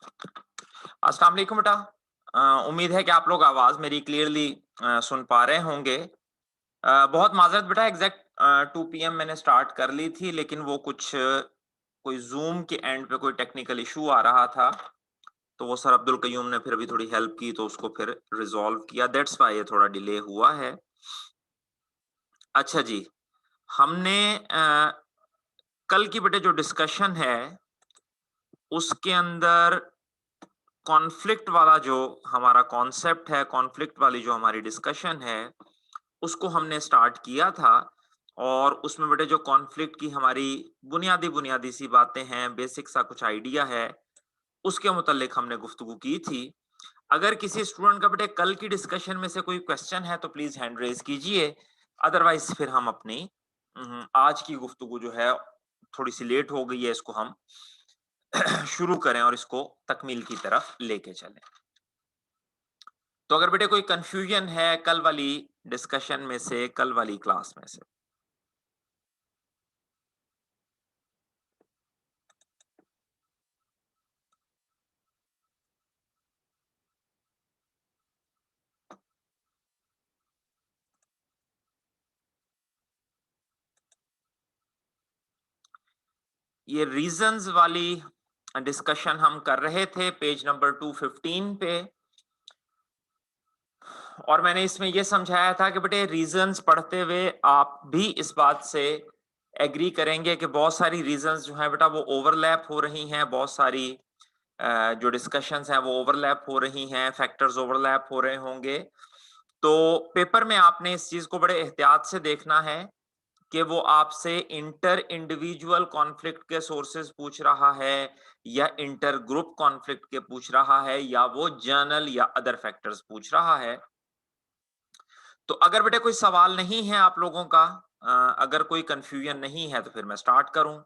अस्सलाम वालेकुम बेटा। उम्मीद है कि आप लोग आवाज़ मेरी क्लियरली सुन पा रहे होंगे। बहुत माज़रत बेटा, एग्ज़ैक्ट 2 पीएम मैंने स्टार्ट कर ली थी, लेकिन वो कुछ कोई ज़ूम के एंड पे कोई टेक्निकल इश्यू आ रहा था, तो वो सर अब्दुल कय्यूम ने फिर अभी थोड़ी हेल्प की, तो उसको फिर रिज़ॉल्व किया, दैट्स व्हाई ये थोड़ा डिले हुआ है। अच्छा जी, हमने कल की बेटे जो डिस्कशन है, उसके अंदर कॉन्फ्लिक्ट वाला जो हमारा कॉन्सेप्ट है, कॉन्फ्लिक्ट वाली जो हमारी डिस्कशन है, उसको हमने स्टार्ट किया था। और उसमें बेटे जो कॉन्फ्लिक्ट की हमारी बुनियादी-बुनियादी सी बातें हैं, बेसिक सा कुछ आइडिया है, उसके मुतल्लिक हमने गुफ्तगू की थी। अगर किसी स्टूडेंट का बेटे कल की डिस्कशन में से कोई क्वेश्चन है, तो प्लीज़ हैंड रेज़ कीजिए, अदरवाइज़ फिर हम अपनी आज की गुफ्तगू जो है, थोड़ी-सी लेट हो गई है, इसको हम शुरू करें और इसको तकमील की तरफ लेके चलें। तो अगर बेटे कोई कंफ्यूजन है कल वाली डिस्कशन में से, कल वाली क्लास में से। ये रीजंस वाली डिस्कशन हम कर रहे थे पेज नंबर 215 पे। और मैंने इसमें ये समझाया था कि बेटे रीजंस पढ़ते हुए आप भी इस बात से एग्री करेंगे कि बहुत सारी रीजंस जो है बेटा वो ओवरलैप हो रही हैं, बहुत सारी जो डिस्कशंस हैं वो ओवरलैप हो रही हैं, फैक्टर्स ओवरलैप हो रहे होंगे। तो पेपर में आपने इस चीज को बड़े एहतियात से देखना है कि वो आपसे इंटर इंडिविजुअल कॉन्फ्लिक्ट के सोर्सेज पूछ रहा है, या इंटर ग्रुप कॉन्फ्लिक्ट के पूछ रहा है, या वो जर्नल या अदर फैक्टर्स पूछ रहा है। तो अगर बेटे कोई सवाल नहीं है आप लोगों का, अगर कोई कंफ्यूजन नहीं है, तो फिर मैं स्टार्ट करूं।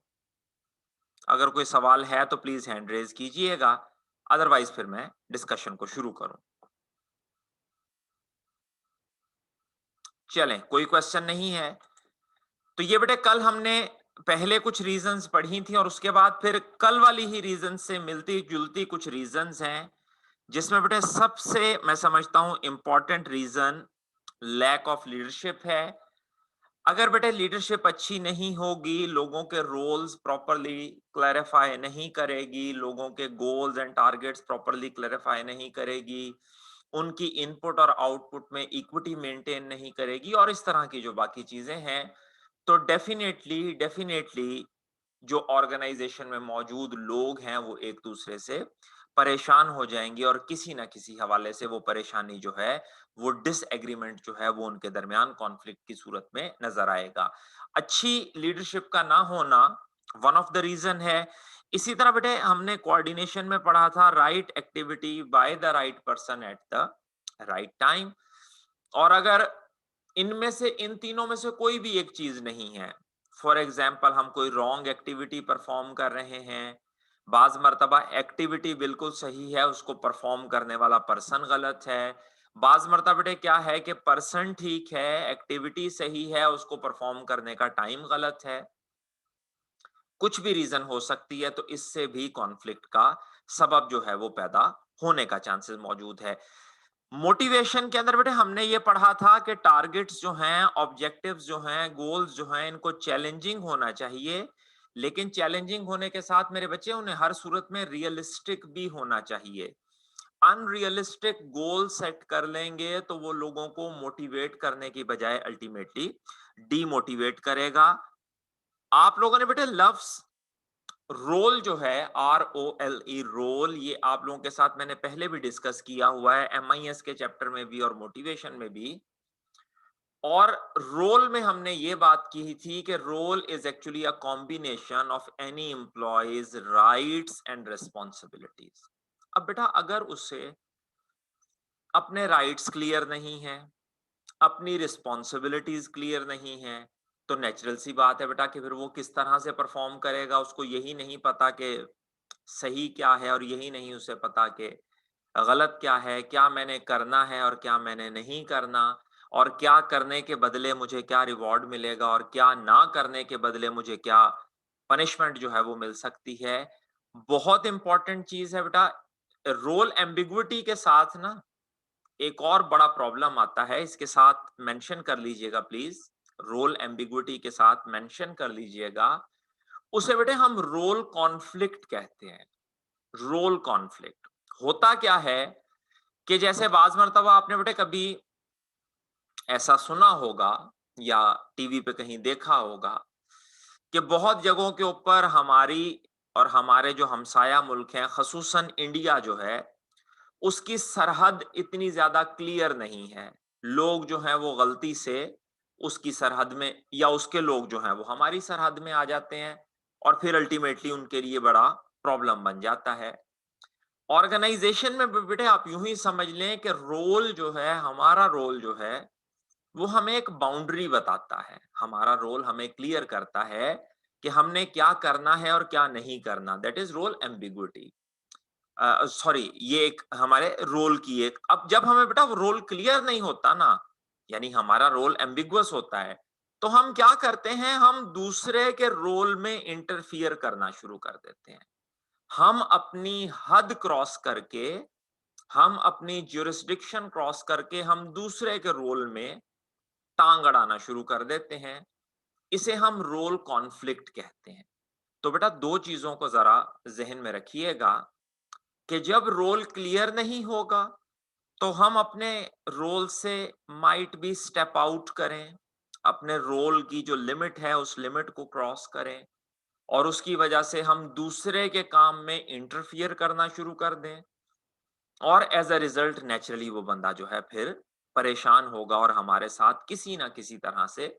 अगर कोई सवाल है तो प्लीज हैंड रेज कीजिएगा, अदरवाइज फिर मैं डिस्कशन को शुरू करूं। चलें, कोई क्वेश्चन नहीं है। तो ये बेटे कल हमने पहले कुछ रीजंस पढ़ी थी, और उसके बाद फिर कल वाली ही रीजन से मिलती जुलती कुछ रीजंस हैं, जिसमें बेटे सबसे मैं समझता हूं important reason lack of leadership है। अगर बेटे लीडरशिप अच्छी नहीं होगी, लोगों के रोल्स प्रॉपरली क्लैरिफाई नहीं करेगी, लोगों के goals and targets properly clarify नहीं करेगी, उनकी इनपुट और आउटपुट में इक्विटी मेंटेन नहीं करेगी, और इस तरह की जो बाकी चीजें हैं, तो डेफिनेटली डेफिनेटली जो ऑर्गेनाइजेशन में मौजूद लोग हैं वो एक दूसरे से परेशान हो जाएंगे, और किसी ना किसी हवाले से वो परेशानी जो है, वो डिसएग्रीमेंट जो है, वो उनके दरमियान कॉन्फ्लिक्ट की सूरत में नजर आएगा। अच्छी लीडरशिप का ना होना वन ऑफ द रीजन है। इसी तरह बेटे हमने कोऑर्डिनेशन में पढ़ा था, right activity by the right person at the right time. और अगर इनमें से, इन तीनों में से कोई भी एक चीज नहीं है, फॉर एग्जाम्पल हम कोई रॉन्ग एक्टिविटी परफॉर्म कर रहे हैं, बाज मर्तबा एक्टिविटी बिल्कुल सही है, उसको परफॉर्म करने वाला पर्सन गलत है, बाज मर्तबा बेटे क्या है कि पर्सन ठीक है, एक्टिविटी सही है, उसको परफॉर्म करने का टाइम गलत है, कुछ भी रीजन हो सकती है, तो इससे भी कॉन्फ्लिक्ट का सबब जो है वो पैदा होने का चांसेस मौजूद है। मोटिवेशन के अंदर बेटे हमने ये पढ़ा था कि टारगेट्स जो हैं, ऑब्जेक्टिव्स जो हैं, गोल्स जो हैं, इनको चैलेंजिंग होना चाहिए, लेकिन चैलेंजिंग होने के साथ मेरे बच्चे उन्हें हर सूरत में रियलिस्टिक भी होना चाहिए। अनरियलिस्टिक गोल सेट कर लेंगे तो वो लोगों को मोटिवेट करने की बजाय अल्टीमेटली डीमोटिवेट करेगा। आप लोगों ने बेटे लव्स रोल जो है, ROLE रोल, ये आप लोगों के साथ मैंने पहले भी डिस्कस किया हुआ है, MIS के चैप्टर में भी और मोटिवेशन में भी। और रोल में हमने ये बात की थी कि role is actually a combination of any employees rights and responsibilities. अब बेटा अगर उससे अपने राइट्स क्लियर नहीं है, अपनी रिस्पॉन्सिबिलिटीज क्लियर नहीं है, तो नेचुरल सी बात है बेटा कि फिर वो किस तरह से परफॉर्म करेगा, उसको यही नहीं पता कि सही क्या है, और यही नहीं उसे पता कि गलत क्या है, क्या मैंने करना है और क्या मैंने नहीं करना, और क्या करने के बदले मुझे क्या रिवॉर्ड मिलेगा, और क्या ना करने के बदले मुझे क्या पनिशमेंट जो है वो मिल सकती है। बहुत इंपॉर्टेंट चीज है बेटा, रोल एम्बिगुइटी के साथ ना एक और बड़ा प्रॉब्लम आता है, इसके साथ मेंशन कर लीजिएगा प्लीज, रोल एम्बिगुइटी के साथ मेंशन कर लीजिएगा, उसे बेटे हम रोल कॉन्फ्लिक्ट कहते हैं। रोल कॉन्फ्लिक्ट होता क्या है कि जैसे बाज मर्तबा आपने बेटे कभी ऐसा सुना होगा या टीवी पे कहीं देखा होगा कि बहुत जगहों के ऊपर हमारी और हमारे जो हमसाया मुल्क हैं, खसूसन इंडिया जो है, उसकी सरहद इतनी ज्यादा क्लियर नहीं है। लोग जो हैं वो गलती से उसकी सरहद में, या उसके लोग जो हैं वो हमारी सरहद में आ जाते हैं, और फिर अल्टीमेटली उनके लिए बड़ा प्रॉब्लम बन जाता है। ऑर्गेनाइजेशन में बेटे आप यूं ही समझ लें कि रोल जो है, हमारा रोल जो है, वो हमें एक बाउंड्री बताता है। हमारा रोल हमें क्लियर करता है कि हमने क्या करना है और क्या नहीं करना। That is role ambiguity. Sorry, ये एक हमारे रोल की एक, अब जब हमें बेटा वो रोल क्लियर नहीं होता ना, यानी हमारा रोल एम्बिगुअस होता है, तो हम क्या करते हैं, हम दूसरे के रोल में इंटरफियर करना शुरू कर देते हैं। हम अपनी हद क्रॉस करके, हम अपनी ज्यूरिसडिक्शन क्रॉस करके हम दूसरे के रोल में टांग अड़ाना शुरू कर देते हैं। इसे हम रोल कॉन्फ्लिक्ट कहते हैं। तो बेटा दो चीजों को जरा जहन में रखिएगा कि जब रोल क्लियर नहीं होगा तो हम अपने रोल से माइट बी स्टेप आउट करें, अपने रोल की जो लिमिट है उस लिमिट को क्रॉस करें, और उसकी वजह से हम दूसरे के काम में इंटरफियर करना शुरू कर दें, और एज अ रिजल्ट नेचुरली वो बंदा जो है फिर परेशान होगा और हमारे साथ किसी ना किसी तरह से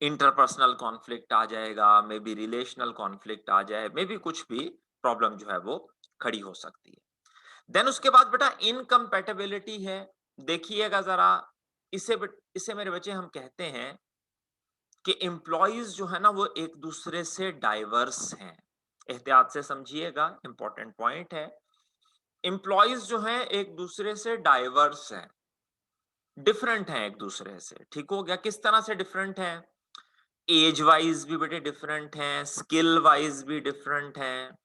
इंटरपर्सनल कॉन्फ्लिक्ट आ जाएगा, मे बी रिलेशनल कॉन्फ्लिक्ट आ जाए, मे बी कुछ भी प्रॉब्लम जो है वो खड़ी हो सकती है। देन उसके बाद बेटा इनकम्पैटिबिलिटी है। देखिएगा जरा, इसे मेरे बच्चे हम कहते हैं कि एम्प्लॉयज जो है ना वो एक दूसरे से डाइवर्स हैं। एहतियात से समझिएगा, इंपॉर्टेंट पॉइंट है। एम्प्लॉयज जो हैं एक दूसरे से डाइवर्स हैं, डिफरेंट हैं एक दूसरे से। ठीक हो गया? किस तरह से डिफरेंट हैं? एज वाइज भी बेटे डिफरेंट हैं, स्किल वाइज भी डिफरेंट हैं,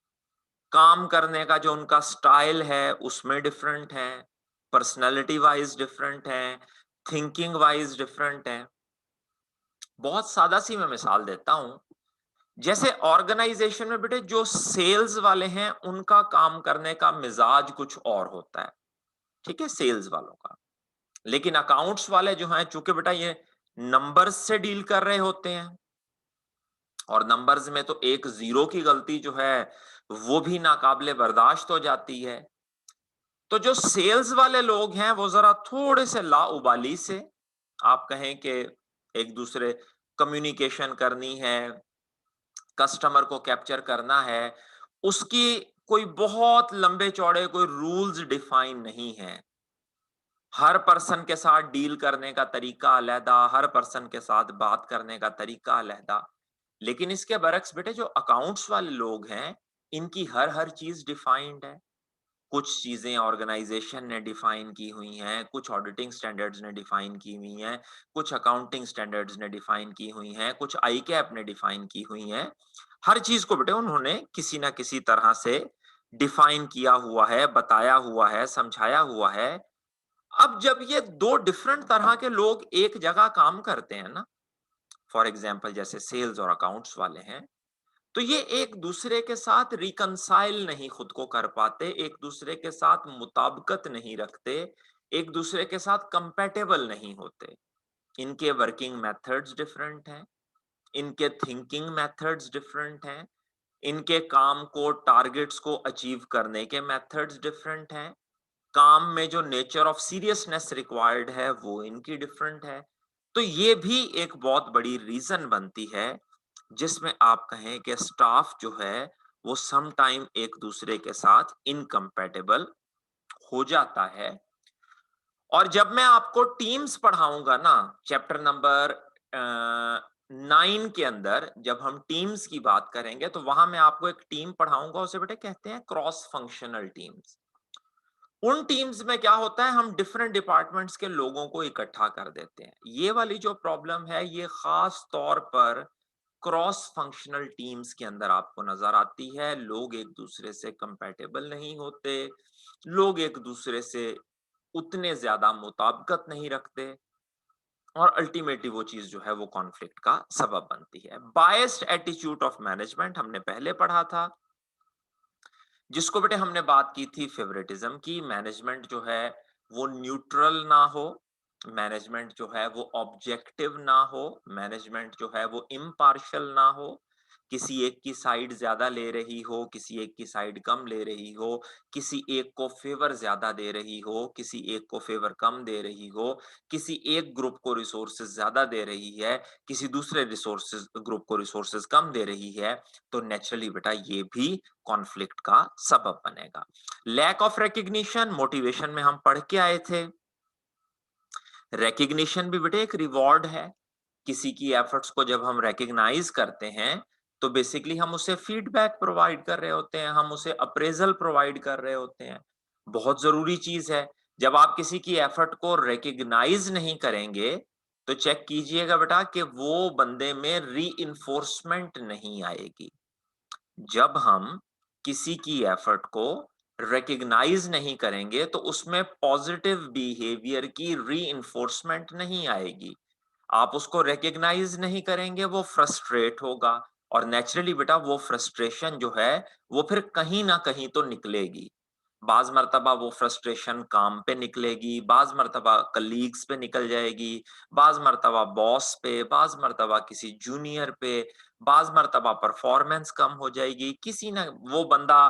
काम करने का जो उनका स्टाइल है उसमें डिफरेंट है, पर्सनैलिटी वाइज डिफरेंट है, थिंकिंग वाइज डिफरेंट है। बहुत सादा सी मैं मिसाल देता हूं। जैसे ऑर्गेनाइजेशन में बेटे जो सेल्स वाले हैं उनका काम करने का मिजाज कुछ और होता है, ठीक है, सेल्स वालों का। लेकिन अकाउंट्स वाले जो हैं, चूंकि बेटा ये नंबर्स से डील कर रहे होते हैं, और नंबर्स में तो एक जीरो की गलती जो है वो भी नाकाबिले बर्दाश्त हो जाती है। तो जो सेल्स वाले लोग हैं वो जरा थोड़े से लाउबाली से, आप कहें कि एक दूसरे कम्युनिकेशन करनी है, कस्टमर को कैप्चर करना है, उसकी कोई बहुत लंबे चौड़े कोई रूल्स डिफाइन नहीं है। हर पर्सन के साथ डील करने का तरीका अलहदा, हर पर्सन के साथ बात करने का तरीका अलहदा। लेकिन इसके बरक्स बेटे जो अकाउंट्स वाले लोग हैं, इनकी हर हर चीज डिफाइंड है। कुछ चीजें ऑर्गेनाइजेशन ने डिफाइन की हुई हैं, कुछ ऑडिटिंग स्टैंडर्ड्स ने डिफाइन की हुई हैं, कुछ अकाउंटिंग स्टैंडर्ड्स ने डिफाइन की हुई हैं, कुछ आईकैप ने डिफाइन की हुई हैं। हर चीज को बेटे उन्होंने किसी ना किसी तरह से डिफाइन किया हुआ है, बताया हुआ है, समझाया हुआ है। अब जब ये दो डिफरेंट तरह के लोग एक जगह काम करते हैं ना, फॉर एग्जाम्पल जैसे सेल्स और अकाउंट्स वाले हैं, तो ये एक दूसरे के साथ रिकंसाइल नहीं खुद को कर पाते, एक दूसरे के साथ मुताबिकत नहीं रखते, एक दूसरे के साथ कंपेटेबल नहीं होते। इनके वर्किंग मेथड्स डिफरेंट हैं, इनके थिंकिंग मेथड्स डिफरेंट हैं, इनके काम को, टारगेट्स को अचीव करने के मेथड्स डिफरेंट हैं, काम में जो नेचर ऑफ सीरियसनेस रिक्वायर्ड है वो इनकी डिफरेंट है। तो ये भी एक बहुत बड़ी रीजन बनती है जिसमें आप कहें कि स्टाफ जो है वो सम टाइम एक दूसरे के साथ इनकम्पैटिबल हो जाता है। और जब मैं आपको टीम्स पढ़ाऊंगा ना, चैप्टर नंबर 9 के अंदर जब हम टीम्स की बात करेंगे, तो वहां मैं आपको एक टीम पढ़ाऊंगा, उसे बेटे कहते हैं क्रॉस फंक्शनल टीम्स। उन टीम्स में क्या होता है, हम डिफरेंट डिपार्टमेंट्स के लोगों को इकट्ठा कर देते हैं। ये वाली जो प्रॉब्लम है ये खास तौर पर क्रॉस फंक्शनल टीम्स के अंदर आपको नजर आती है। लोग एक दूसरे से कंपैटिबल नहीं होते, लोग एक दूसरे से उतने ज्यादा मुताबिकत नहीं रखते, और अल्टीमेटली वो चीज जो है वो कॉन्फ्लिक्ट का सबब बनती है। बायस्ड एटीट्यूड ऑफ मैनेजमेंट हमने पहले पढ़ा था, जिसको बेटे हमने बात की थी फेवरेटिज्म की। मैनेजमेंट जो है वो न्यूट्रल ना हो, मैनेजमेंट जो है वो ऑब्जेक्टिव ना हो, मैनेजमेंट जो है वो इम्पार्शियल ना हो, किसी एक की साइड ज्यादा ले रही हो, किसी एक की साइड कम ले रही हो, किसी एक को फेवर ज्यादा दे रही हो, किसी एक को फेवर कम दे रही हो, किसी एक ग्रुप को रिसोर्सेज ज्यादा दे रही है, किसी दूसरे रिसोर्सेज ग्रुप को रिसोर्सेज कम दे रही है, तो नेचुरली बेटा ये भी कॉन्फ्लिक्ट का सबब बनेगा। लैक ऑफ रिकग्निशन, मोटिवेशन में हम पढ़ के आए थे, रिकग्निशन भी बेटे एक रिवॉर्ड है। किसी की एफर्ट्स को जब हम रिकग्नाइज करते हैं तो बेसिकली हम उसे फीडबैक प्रोवाइड कर रहे होते हैं, हम उसे अप्रेजल प्रोवाइड कर रहे होते हैं। बहुत जरूरी चीज है। जब आप किसी की एफर्ट को रिकग्नाइज नहीं करेंगे तो चेक कीजिएगा बेटा कि वो बंदे में री नहीं आएगी। जब हम किसी की एफर्ट को रिकग्नाइज नहीं करेंगे तो उसमें पॉजिटिव बिहेवियर की री नहीं आएगी। आप उसको रिकग्नाइज नहीं करेंगे, वो फ्रस्ट्रेट होगा, और नेचुरली बेटा वो फ्रस्ट्रेशन जो है वो फिर कहीं ना कहीं तो निकलेगी। बाज मर्तबा वो फ्रस्ट्रेशन काम पे निकलेगी, बाज मर्तबा कलीग्स पे निकल जाएगी, बाज मर्तबा बॉस पे, बाज मर्तबा किसी जूनियर पे, बाज मर्तबा परफॉर्मेंस कम हो जाएगी, किसी ना वो बंदा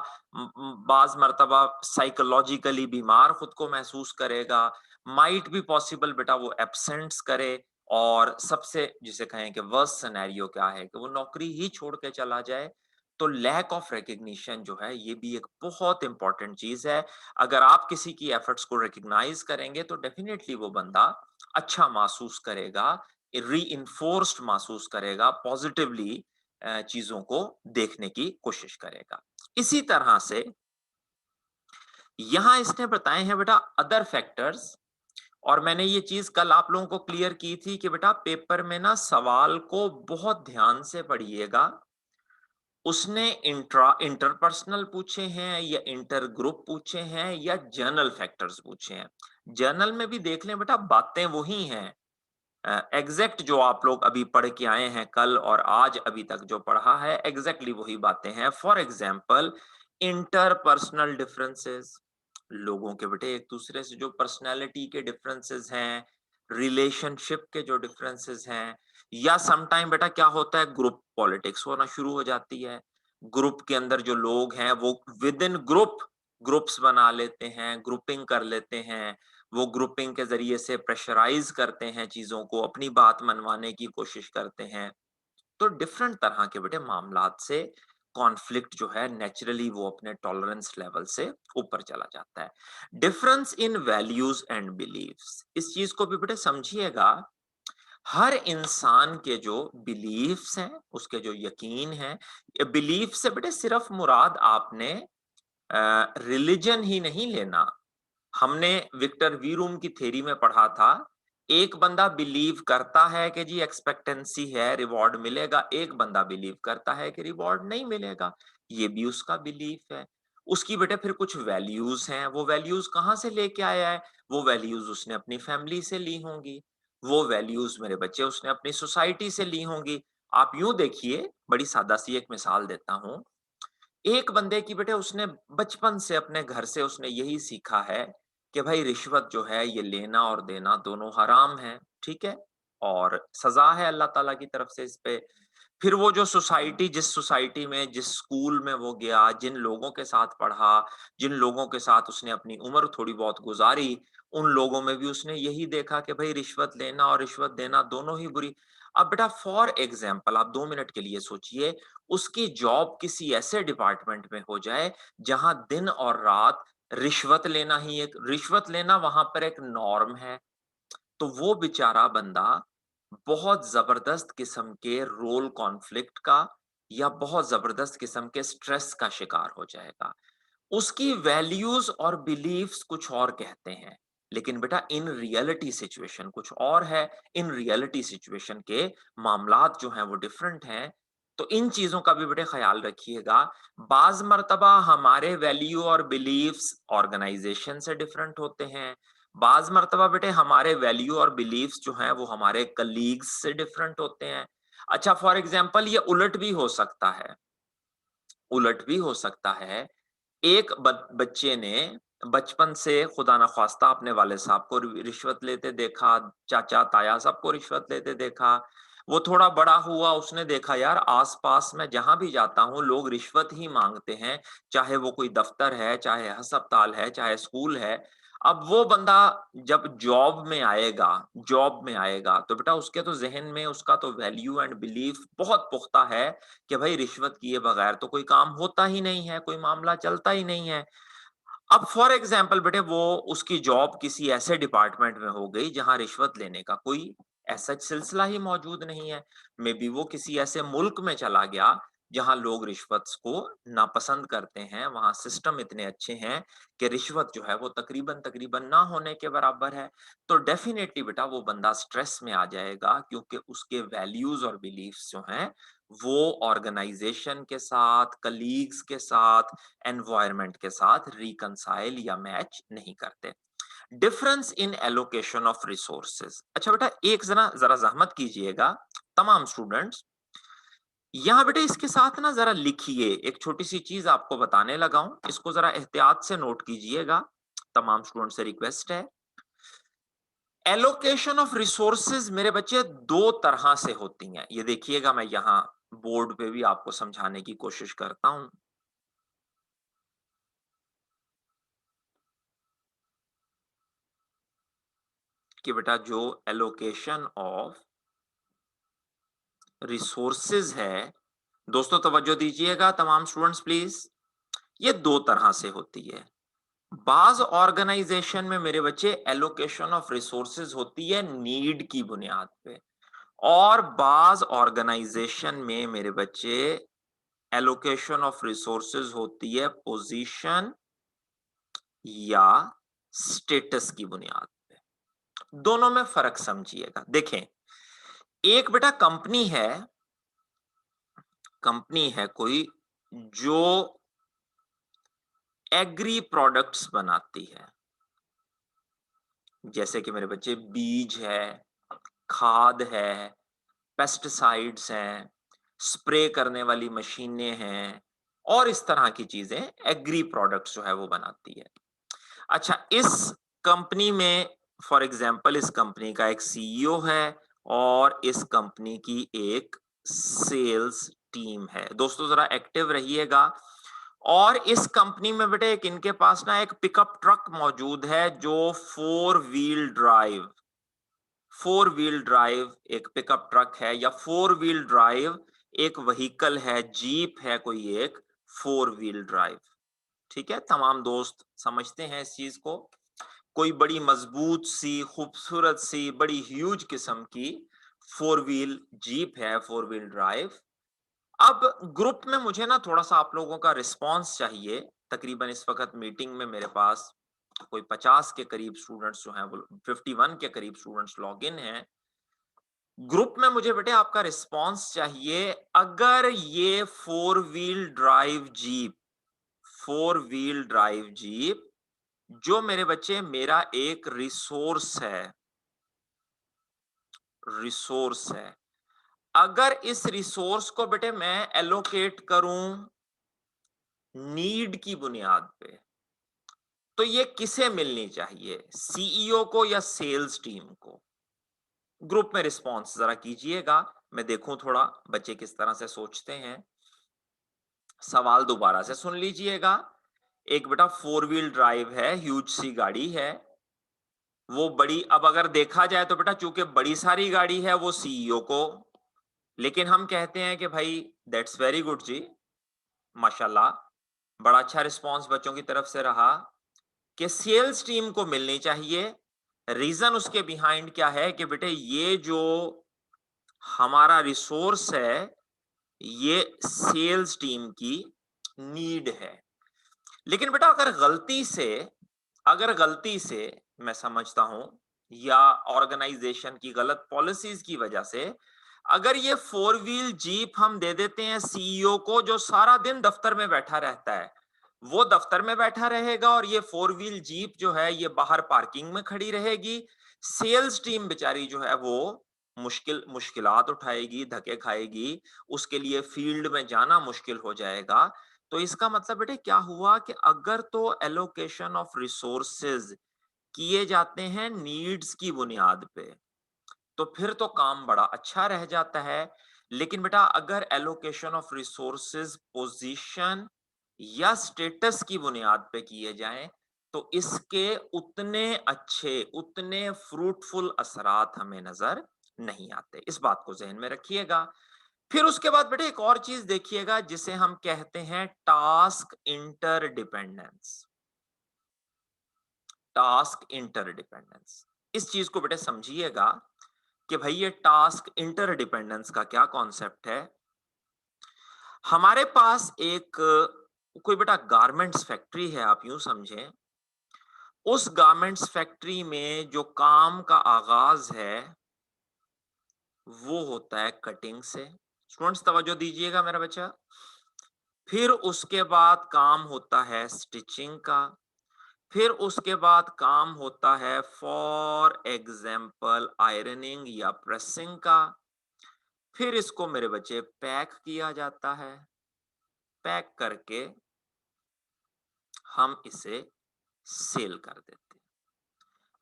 बाज मर्तबा साइकोलॉजिकली बीमार खुद को महसूस करेगा, माइट भी पॉसिबल बेटा वो एब्सेंट्स करे, और सबसे जिसे कहें कि वर्स्ट सिनेरियो क्या है कि वो नौकरी ही छोड़ के चला जाए। तो लैक ऑफ रिकग्निशन जो है ये भी एक बहुत इंपॉर्टेंट चीज है। अगर आप किसी की एफर्ट्स को रिकग्नाइज करेंगे तो डेफिनेटली वो बंदा अच्छा महसूस करेगा, री महसूस करेगा, पॉजिटिवली चीजों को देखने की कोशिश करेगा। इसी तरह से यहां इसने बताए हैं बेटा अदर फैक्टर्स, और मैंने ये चीज कल आप लोगों को क्लियर की थी कि बेटा पेपर में ना सवाल को बहुत ध्यान से पढ़िएगा। उसने इंटरपर्सनल पूछे हैं या इंटर ग्रुप पूछे हैं या जर्नल फैक्टर्स पूछे हैं। जर्नल में भी देख लें बेटा बातें वही हैं, एग्जैक्ट जो आप लोग अभी पढ़ के आए हैं कल और आज अभी तक जो पढ़ा है एग्जैक्टली वही बातें हैं। फॉर एग्जाम्पल इंटरपर्सनल डिफरेंसेस, लोगों के बेटे एक दूसरे से जो पर्सनैलिटी के डिफरेंसेस हैं, रिलेशनशिप के जो डिफरेंसेस हैं, या समटाइम बेटा क्या होता है ग्रुप पॉलिटिक्स होना शुरू हो जाती है। ग्रुप के अंदर जो लोग हैं वो विद इन ग्रुप्स बना लेते हैं, ग्रुपिंग कर लेते हैं, वो ग्रुपिंग के जरिए से प्रेशराइज करते हैं चीजों को, अपनी बात मनवाने की कोशिश करते हैं। तो डिफरेंट तरह के बेटे मामलात से कॉन्फ्लिक्ट जो है नेचुरली वो अपने टॉलरेंस लेवल से ऊपर चला जाता है। Difference in values and beliefs, इस चीज को भी बेटे समझिएगा। हर इंसान के जो बिलीफ्स हैं, उसके जो यकीन है, बिलीफ से बेटे सिर्फ मुराद आपने रिलीजन ही नहीं लेना। हमने विक्टर वीरूम की थ्योरी में पढ़ा था, एक बंदा बिलीव करता है कि जी एक्सपेक्टेंसी है रिवॉर्ड मिलेगा, एक बंदा बिलीव करता है कि रिवॉर्ड नहीं मिलेगा, ये भी उसका बिलीफ है। उसकी बेटे फिर कुछ वैल्यूज हैं, वो वैल्यूज कहाँ से लेके आया है? वो वैल्यूज उसने अपनी फैमिली से ली होंगी, वो वैल्यूज मेरे बच्चे उसने अपनी सोसाइटी से ली होंगी। आप यूं देखिए, बड़ी सादा सी एक मिसाल देता हूं। एक बंदे की बेटे उसने बचपन से अपने घर से उसने यही सीखा है कि भाई रिश्वत जो है ये लेना और देना दोनों हराम है, ठीक है, और सजा है अल्लाह ताला की तरफ से इस पे। फिर वो जो सोसाइटी, जिस सोसाइटी में, जिस स्कूल में वो गया, जिन लोगों के साथ पढ़ा, जिन लोगों के साथ उसने अपनी उम्र थोड़ी बहुत गुजारी, उन लोगों में भी उसने यही देखा कि भाई रिश्वत लेना और रिश्वत देना दोनों ही बुरी। अब बेटा फॉर एग्जाम्पल आप 2 मिनट के लिए सोचिए, उसकी जॉब किसी ऐसे डिपार्टमेंट में हो जाए जहां दिन और रात रिश्वत लेना वहां पर एक नॉर्म है, तो वो बेचारा बंदा बहुत जबरदस्त किस्म के रोल कॉन्फ्लिक्ट का या बहुत जबरदस्त किस्म के स्ट्रेस का शिकार हो जाएगा। उसकी वैल्यूज और बिलीफ्स कुछ और कहते हैं, लेकिन बेटा इन रियलिटी सिचुएशन कुछ और है। इन रियलिटी सिचुएशन के मामलात जो हैं वो डिफरेंट हैं। तो इन चीजों का भी बेटे ख्याल रखिएगा। बाज मर्तबा हमारे वैल्यू और बिलीफ्स ऑर्गेनाइजेशन से डिफरेंट होते हैं, बाज मर्तबा बेटे हमारे वैल्यू और बिलीफ्स जो हैं वो हमारे कलीग्स से डिफरेंट होते हैं। अच्छा, फॉर एग्जांपल ये उलट भी हो सकता है, उलट भी हो सकता है। एक बच्चे ने बचपन से खुदा ना ख्वास्ता अपने वाले साहब को रिश्वत लेते देखा, चाचा ताया सबको रिश्वत लेते देखा। वो थोड़ा बड़ा हुआ, उसने देखा यार आसपास में जहां भी जाता हूं लोग रिश्वत ही मांगते हैं, चाहे वो कोई दफ्तर है, चाहे अस्पताल है, चाहे स्कूल है। अब वो बंदा जब जॉब में आएगा तो बेटा उसके तो जहन में उसका तो वैल्यू एंड बिलीफ बहुत पुख्ता है कि भाई रिश्वत किए बगैर तो कोई काम होता ही नहीं है, कोई मामला चलता ही नहीं है। अब फॉर एग्जाम्पल बेटे वो उसकी जॉब किसी ऐसे डिपार्टमेंट में हो गई जहां रिश्वत लेने का कोई ऐसा सिलसिला ही मौजूद नहीं है। मे बी वो किसी ऐसे मुल्क में चला गया जहां लोग रिश्वत को नापसंद करते हैं, वहां सिस्टम इतने अच्छे हैं कि रिश्वत जो है वो तकरीबन तकरीबन ना होने के बराबर है। तो डेफिनेटली बेटा वो बंदा स्ट्रेस में आ जाएगा, क्योंकि उसके वैल्यूज और बिलीफ्स जो हैं वो ऑर्गेनाइजेशन के साथ, कलीग्स के साथ, एनवायरनमेंट के साथ रिकंसाइल या मैच नहीं करते। Difference in allocation of resources. अच्छा बेटा एक जरा जरा जहमत कीजिएगा तमाम स्टूडेंट्स, यहां बेटे इसके साथ ना जरा लिखिए, एक छोटी सी चीज आपको बताने लगा हूं, इसको जरा एहतियात से नोट कीजिएगा, तमाम स्टूडेंट से रिक्वेस्ट है। एलोकेशन ऑफ रिसोर्सेज मेरे बच्चे दो तरह से होती हैं, ये देखिएगा मैं यहां बोर्ड पे भी आपको समझाने की कोशिश करता हूं कि बेटा जो एलोकेशन ऑफ रिसोर्सेज है, दोस्तों तवज्जो दीजिएगा तमाम स्टूडेंट्स प्लीज, ये दो तरह से होती है। बाज ऑर्गेनाइजेशन में मेरे बच्चे एलोकेशन ऑफ रिसोर्सेज होती है नीड की बुनियाद पे, और बाज ऑर्गेनाइजेशन में मेरे बच्चे एलोकेशन ऑफ रिसोर्सेज होती है पोजीशन या स्टेटस की बुनियाद पे। दोनों में फर्क समझिएगा। देखें, एक बेटा कंपनी है कोई जो एग्री प्रोडक्ट्स बनाती है, जैसे कि मेरे बच्चे बीज है, खाद है, पेस्टिसाइड्स हैं, स्प्रे करने वाली मशीनें हैं, और इस तरह की चीजें एग्री प्रोडक्ट्स जो है वो बनाती है। अच्छा, इस कंपनी में फॉर एग्जांपल इस कंपनी का एक सीईओ है और इस कंपनी की एक सेल्स टीम है। दोस्तों जरा एक्टिव रहिएगा। और इस कंपनी में बेटे एक इनके पास ना एक पिकअप ट्रक मौजूद है जो फोर व्हील ड्राइव एक पिकअप ट्रक है, या फोर व्हील ड्राइव एक व्हीकल है, जीप है कोई एक फोर व्हील ड्राइव। ठीक है, तमाम दोस्त समझते हैं इस चीज को। कोई बड़ी मजबूत सी खूबसूरत सी बड़ी ह्यूज किस्म की फोर व्हील जीप है, फोर व्हील ड्राइव। अब ग्रुप में मुझे ना थोड़ा सा आप लोगों का रिस्पांस चाहिए। तकरीबन इस वक्त मीटिंग में मेरे पास कोई 50 के करीब स्टूडेंट्स जो हैं वो 51 के करीब स्टूडेंट्स लॉग इन हैं ग्रुप में। मुझे बेटे आपका रिस्पांस चाहिए। अगर ये फोर व्हील ड्राइव जीप जो मेरे बच्चे मेरा एक रिसोर्स है, अगर इस रिसोर्स को बेटे मैं एलोकेट करूं नीड की बुनियाद पे, तो ये किसे मिलनी चाहिए, सीईओ को या सेल्स टीम को? ग्रुप में रिस्पॉन्स जरा कीजिएगा, मैं देखूं थोड़ा बच्चे किस तरह से सोचते हैं। सवाल दोबारा से सुन लीजिएगा। एक बेटा फोर व्हील ड्राइव है, ह्यूज सी गाड़ी है, वो बड़ी, अब अगर देखा जाए तो बेटा चूंकि बड़ी सारी गाड़ी है वो सीईओ को, लेकिन हम कहते हैं कि भाई दैट्स वेरी गुड जी, माशाल्लाह, बड़ा अच्छा रिस्पांस बच्चों की तरफ से रहा कि सेल्स टीम को मिलनी चाहिए। रीजन उसके बिहाइंड क्या है कि बेटे ये जो हमारा रिसोर्स है ये सेल्स टीम की नीड है। लेकिन बेटा अगर गलती से मैं समझता हूं या ऑर्गेनाइजेशन की गलत पॉलिसीज की वजह से अगर ये 4 व्हील जीप हम दे देते हैं सीईओ को, जो सारा दिन दफ्तर में बैठा रहता है, वो दफ्तर में बैठा रहेगा और ये 4 व्हील जीप जो है ये बाहर पार्किंग में खड़ी रहेगी। सेल्स टीम बेचारी जो है वो मुश्किलात उठाएगी, धक्के खाएगी, उसके लिए फील्ड में जाना मुश्किल हो जाएगा। तो इसका मतलब बेटे क्या हुआ कि अगर तो एलोकेशन ऑफ रिसोर्सेज किए जाते हैं नीड्स की बुनियाद पे, तो फिर तो काम बड़ा अच्छा रह जाता है। लेकिन बेटा अगर एलोकेशन ऑफ रिसोर्सेज पोजीशन या स्टेटस की बुनियाद पे किए जाएं, तो इसके उतने अच्छे, उतने फ्रूटफुल असरात हमें नजर नहीं आते। इस बात को जहन में रखिएगा। फिर उसके बाद बेटे एक और चीज देखिएगा जिसे हम कहते हैं टास्क इंटरडिपेंडेंस। टास्क इंटरडिपेंडेंस, इस चीज को बेटे समझिएगा कि भाई ये टास्क इंटरडिपेंडेंस का क्या कॉन्सेप्ट है। हमारे पास एक कोई बेटा गारमेंट्स फैक्ट्री है, आप यूं समझें। उस गारमेंट्स फैक्ट्री में जो काम का आगाज है वो होता है कटिंग से। स्टूडेंट्स तवज्जो दीजिएगा मेरा बच्चा। फिर उसके बाद काम होता है स्टिचिंग का। फिर उसके बाद काम होता है फॉर एग्जाम्पल आयरनिंग या प्रेसिंग का। फिर इसको मेरे बच्चे पैक किया जाता है। पैक करके हम इसे सेल कर देते हैं।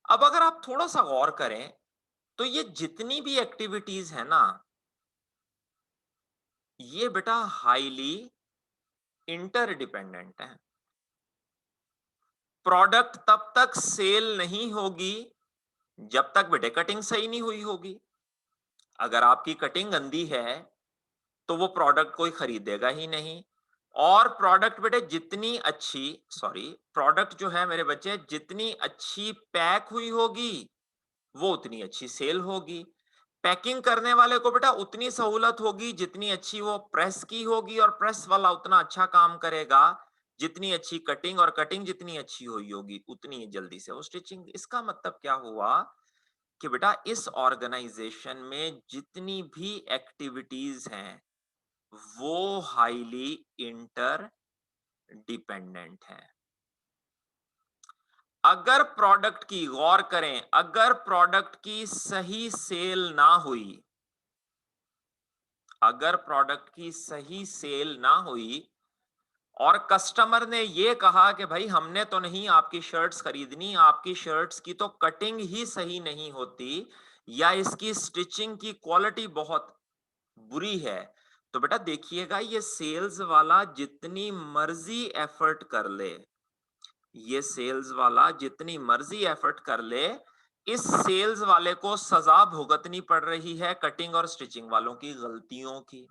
अब अगर आप थोड़ा सा गौर करें तो ये जितनी भी एक्टिविटीज है ना, ये बेटा हाईली इंटरडिपेंडेंट है। प्रोडक्ट तब तक सेल नहीं होगी जब तक बेटे कटिंग सही नहीं हुई होगी। अगर आपकी कटिंग गंदी है तो वो प्रोडक्ट कोई खरीदेगा ही नहीं। और प्रोडक्ट बेटे जितनी अच्छी, सॉरी, प्रोडक्ट जो है मेरे बच्चे जितनी अच्छी पैक हुई होगी वो उतनी अच्छी सेल होगी। पैकिंग करने वाले को बेटा उतनी सहूलत होगी जितनी अच्छी वो प्रेस की होगी, और प्रेस वाला उतना अच्छा काम करेगा जितनी अच्छी कटिंग, और कटिंग जितनी अच्छी हुई होगी उतनी जल्दी से वो स्टिचिंग। इसका मतलब क्या हुआ कि बेटा इस ऑर्गेनाइजेशन में जितनी भी एक्टिविटीज हैं वो हाईली इंटर डिपेंडेंट है। अगर प्रोडक्ट की, गौर करें, अगर प्रोडक्ट की सही सेल ना हुई, अगर प्रोडक्ट की सही सेल ना हुई और कस्टमर ने ये कहा कि भाई हमने तो नहीं आपकी शर्ट्स खरीदनी, आपकी शर्ट्स की तो कटिंग ही सही नहीं होती या इसकी स्टिचिंग की क्वालिटी बहुत बुरी है, तो बेटा देखिएगा ये सेल्स वाला जितनी मर्जी एफर्ट कर ले, ये सेल्स वाला जितनी मर्जी एफर्ट कर ले, इस सेल्स वाले को सजा भुगतनी पड़ रही है कटिंग और स्टिचिंग वालों की गलतियों की।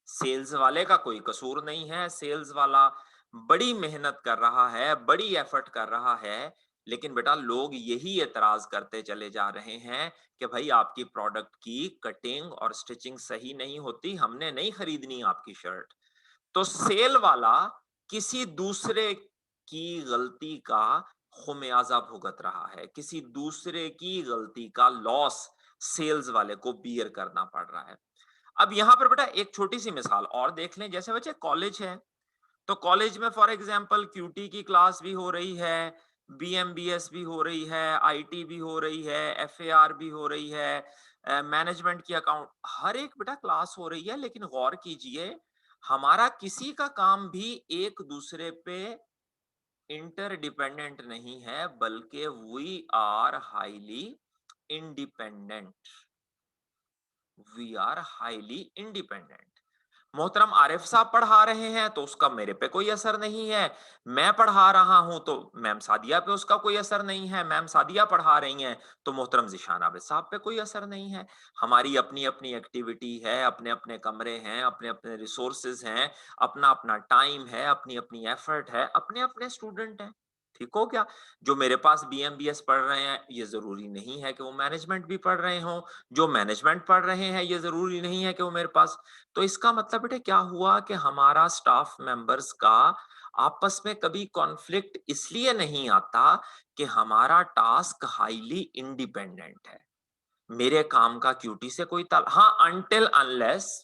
सेल्स वाले का कोई कसूर नहीं है। सेल्स वाला बड़ी मेहनत कर रहा है, बड़ी एफर्ट कर रहा है, लेकिन बेटा लोग यही एतराज करते चले जा रहे हैं कि भाई आपकी प्रोडक्ट की कटिंग और स्टिचिंग सही नहीं होती, हमने नहीं खरीदनी आपकी शर्ट। तो सेल वाला किसी दूसरे की गलती का खुमियाजा भुगत रहा है, किसी दूसरे की गलती का लॉस सेल्स वाले को बियर करना पड़ रहा है। अब यहां पर बेटा एक छोटी सी मिसाल और देख लें। जैसे बच्चे कॉलेज है, तो कॉलेज में फॉर एग्जांपल क्यूटी की क्लास भी हो रही है, बीएमबीएस भी हो रही है, आईटी भी हो रही है, एफएआर भी हो रही है, मैनेजमेंट की अकाउंट, हर एक बेटा क्लास हो रही है। लेकिन गौर कीजिए हमारा किसी का काम भी एक दूसरे पे इंटरडिपेंडेंट नहीं है, बल्कि we are highly independent. We are highly independent. मोहतरम आरिफ साहब पढ़ा रहे हैं तो उसका मेरे पे कोई असर नहीं है। मैं पढ़ा रहा हूं तो मैम सादिया पे उसका कोई असर नहीं है। मैम सादिया पढ़ा रही हैं तो मोहतरम जिशान आबिद साहब पे कोई असर नहीं है। हमारी अपनी अपनी एक्टिविटी है, अपने अपने कमरे हैं, अपने अपने रिसोर्सेज हैं, अपना अपना टाइम है, अपनी अपनी एफर्ट है, अपने अपने स्टूडेंट हैं। ठीक हो क्या? जो मेरे पास बीएमबीएस पढ़ रहे हैं ये जरूरी नहीं है कि वो मैनेजमेंट भी पढ़ रहे हों, जो मैनेजमेंट पढ़ रहे हैं ये जरूरी नहीं है कि वो मेरे पास। तो इसका मतलब बेटे क्या हुआ कि हमारा स्टाफ मेंबर्स का आपस में कभी कॉन्फ्लिक्ट इसलिए नहीं आता कि हमारा टास्क हाईली इंडिपेंडेंट है। मेरे काम का क्यूटी से कोई ताल हाँ, अनटिल अनलेस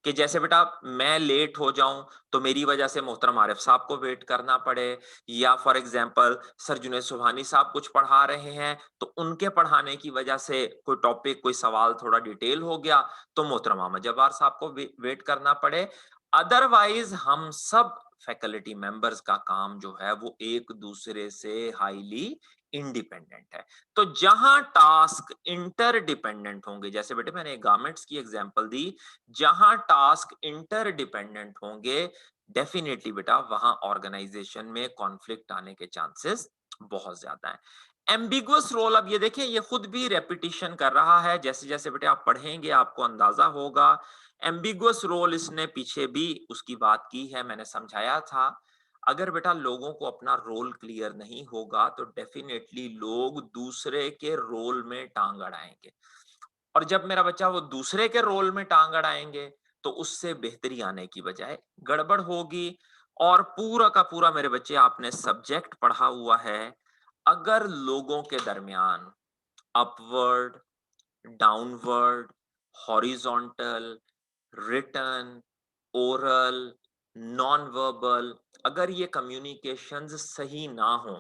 कि जैसे बेटा मैं लेट हो जाऊं तो मेरी वजह से मोहतरम आरिफ साहब को वेट करना पड़े, या for example sir Junaid Subhani साहब कुछ पढ़ा रहे हैं तो उनके पढ़ाने की वजह से कोई टॉपिक कोई सवाल थोड़ा डिटेल हो गया तो मोहतरम अहमद जब्बार साहब को वेट करना पड़े। अदरवाइज हम सब फैकल्टी मेंबर्स का काम जो है वो एक दूसरे से हाईली इंडिपेंडेंट है। तो जहां टास्क इंटरडिपेंडेंट होंगे, जैसे बेटे मैंने गारमेंट्स की एग्जांपल दी, जहां टास्क इंटरडिपेंडेंट होंगे डेफिनेटली बेटा वहां ऑर्गेनाइजेशन में कॉन्फ्लिक्ट आने के चांसेस बहुत ज्यादा हैं। एम्बिगुअस रोल, अब ये देखिए ये खुद भी रेपिटिशन कर रहा है, जैसे जैसे बेटे आप पढ़ेंगे आपको अंदाजा होगा। एम्बिगुअस रोल इसने पीछे भी उसकी बात की है, मैंने समझाया था। अगर बेटा लोगों को अपना रोल क्लियर नहीं होगा तो डेफिनेटली लोग दूसरे के रोल में टांग अड़ाएंगे, और जब मेरा बच्चा वो दूसरे के रोल में टांग अड़ाएंगे तो उससे बेहतरी आने की बजाय गड़बड़ होगी। और पूरा का पूरा मेरे बच्चे आपने सब्जेक्ट पढ़ा हुआ है, अगर लोगों के दरमियान upward, downward, horizontal, written, oral, non verbal, अगर ये कम्युनिकेशंस सही ना हो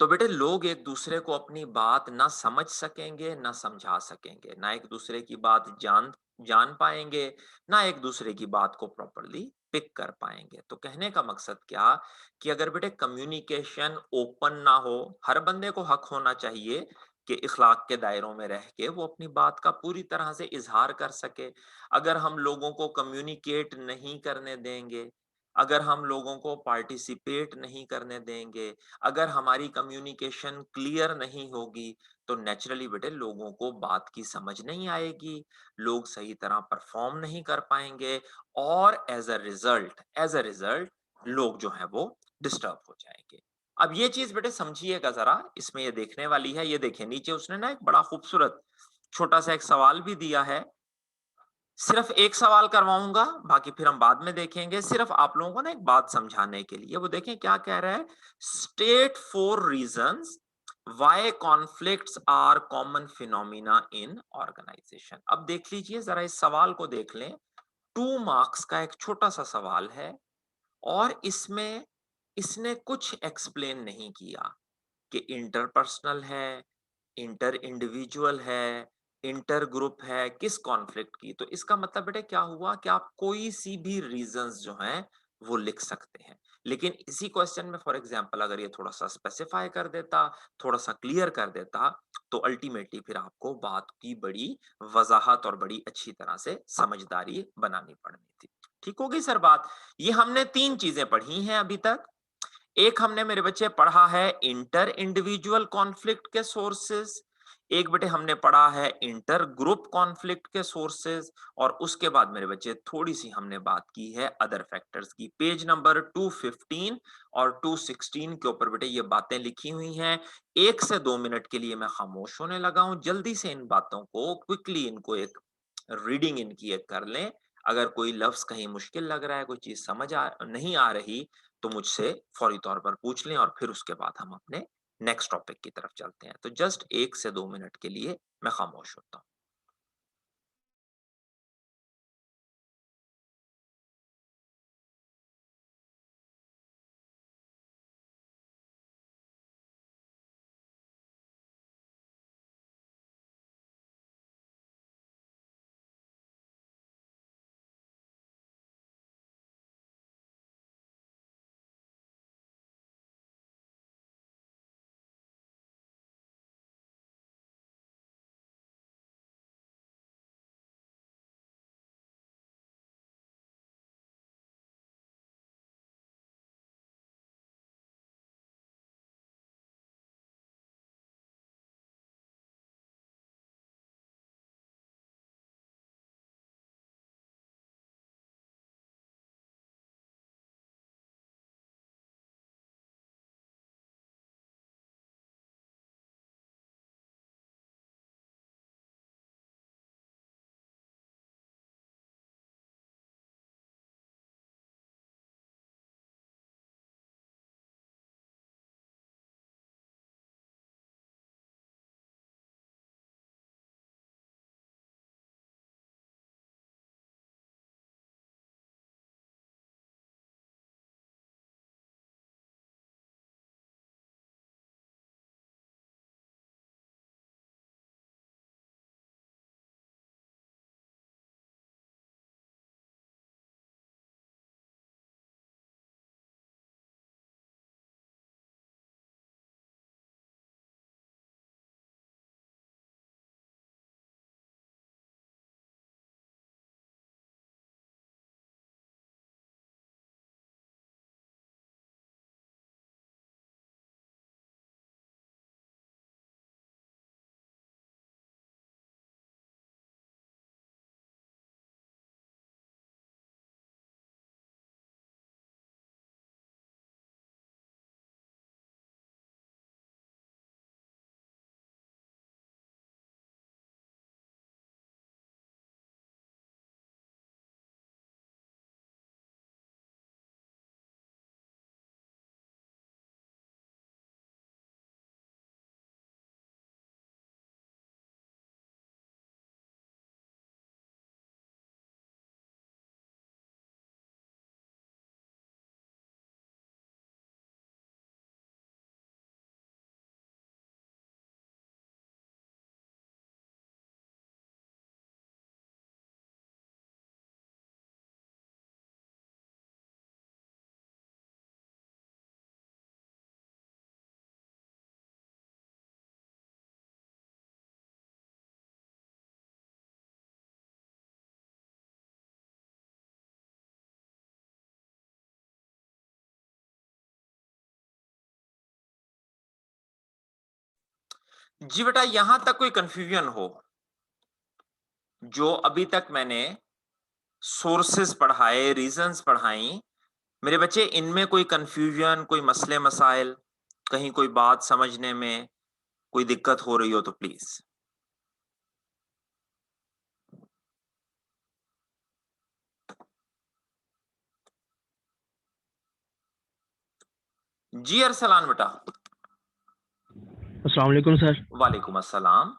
तो बेटे लोग एक दूसरे को अपनी बात ना समझ सकेंगे ना समझा सकेंगे, ना एक दूसरे की बात जान जान पाएंगे, ना एक दूसरे की बात को प्रॉपरली पिक कर पाएंगे। तो कहने का मकसद क्या कि अगर बेटे कम्युनिकेशन ओपन ना हो, हर बंदे को हक होना चाहिए कि इखलाक के दायरों में रह के वो अपनी बात का पूरी तरह से इजहार कर सके। अगर हम लोगों को कम्युनिकेट नहीं करने देंगे, अगर हम लोगों को पार्टिसिपेट नहीं करने देंगे, अगर हमारी कम्युनिकेशन क्लियर नहीं होगी तो नेचुरली बेटे लोगों को बात की समझ नहीं आएगी, लोग सही तरह परफॉर्म नहीं कर पाएंगे, और एज अ रिजल्ट लोग जो है वो डिस्टर्ब हो जाएंगे। अब ये चीज बेटे समझिएगा जरा, इसमें ये देखने वाली है। ये देखिए नीचे उसने ना एक बड़ा खूबसूरत छोटा सा एक सवाल भी दिया है, सिर्फ एक सवाल करवाऊंगा बाकी फिर हम बाद में देखेंगे, सिर्फ आप लोगों को ना एक बात समझाने के लिए। वो देखें क्या कह रहा है, state 4 reasons why conflicts are common phenomena in organization. अब देख लीजिए जरा इस सवाल को देख लें, 2 मार्क्स का एक छोटा सा सवाल है और इसमें इसने कुछ एक्सप्लेन नहीं किया कि इंटरपर्सनल है, इंटर इंडिविजुअल है, इंटर ग्रुप है, किस कॉन्फ्लिक्ट की। तो इसका मतलब बेटा क्या हुआ कि आप कोई सी भी रीजंस जो हैं वो लिख सकते हैं, लेकिन इसी क्वेश्चन में फॉर एग्जांपल अगर ये थोड़ा सा स्पेसिफाई कर देता, थोड़ा सा क्लियर कर देता, तो अल्टीमेटली फिर आपको बात की बड़ी वजाहत और बड़ी अच्छी तरह से समझदारी बनानी पड़नी थी। ठीक होगी सर बात। ये हमने 3 चीजें पढ़ी हैं अभी तक। एक हमने मेरे बच्चे पढ़ा है इंटर इंडिविजुअल कॉन्फ्लिक्ट के सोर्सेस, एक बेटे हमने पढ़ा है इंटर ग्रुप कॉन्फ्लिक्ट के सोर्सेस, और उसके बाद मेरे बच्चे थोड़ी सी हमने बात की है अदर फैक्टर्स की। पेज नंबर 215 और 216 के ऊपर बेटे ये बातें लिखी हुई हैं। 1 से 2 मिनट के लिए मैं खामोश होने लगा हूं, जल्दी से इन बातों को क्विकली इनको एक रीडिंग इनकी एक कर लें। अगर कोई लफ्ज कहीं मुश्किल लग रहा है, कोई चीज नहीं आ रही तो मुझसे फौरी तौर पर पूछ लें और फिर उसके बाद हम अपने नेक्स्ट टॉपिक की तरफ चलते हैं। तो जस्ट 1 से 2 मिनट के लिए मैं खामोश होता हूं। जी बेटा, यहां तक कोई कंफ्यूजन हो, जो अभी तक मैंने सोर्सेस पढ़ाए, रीजंस पढ़ाई, मेरे बच्चे इनमें कोई कंफ्यूजन, कोई मसले मसाइल, कहीं कोई बात समझने में कोई दिक्कत हो रही हो तो प्लीज। जी अरसलान बेटा। अस्सलाम वालेकुम सर। वालेकुम अस्सलाम।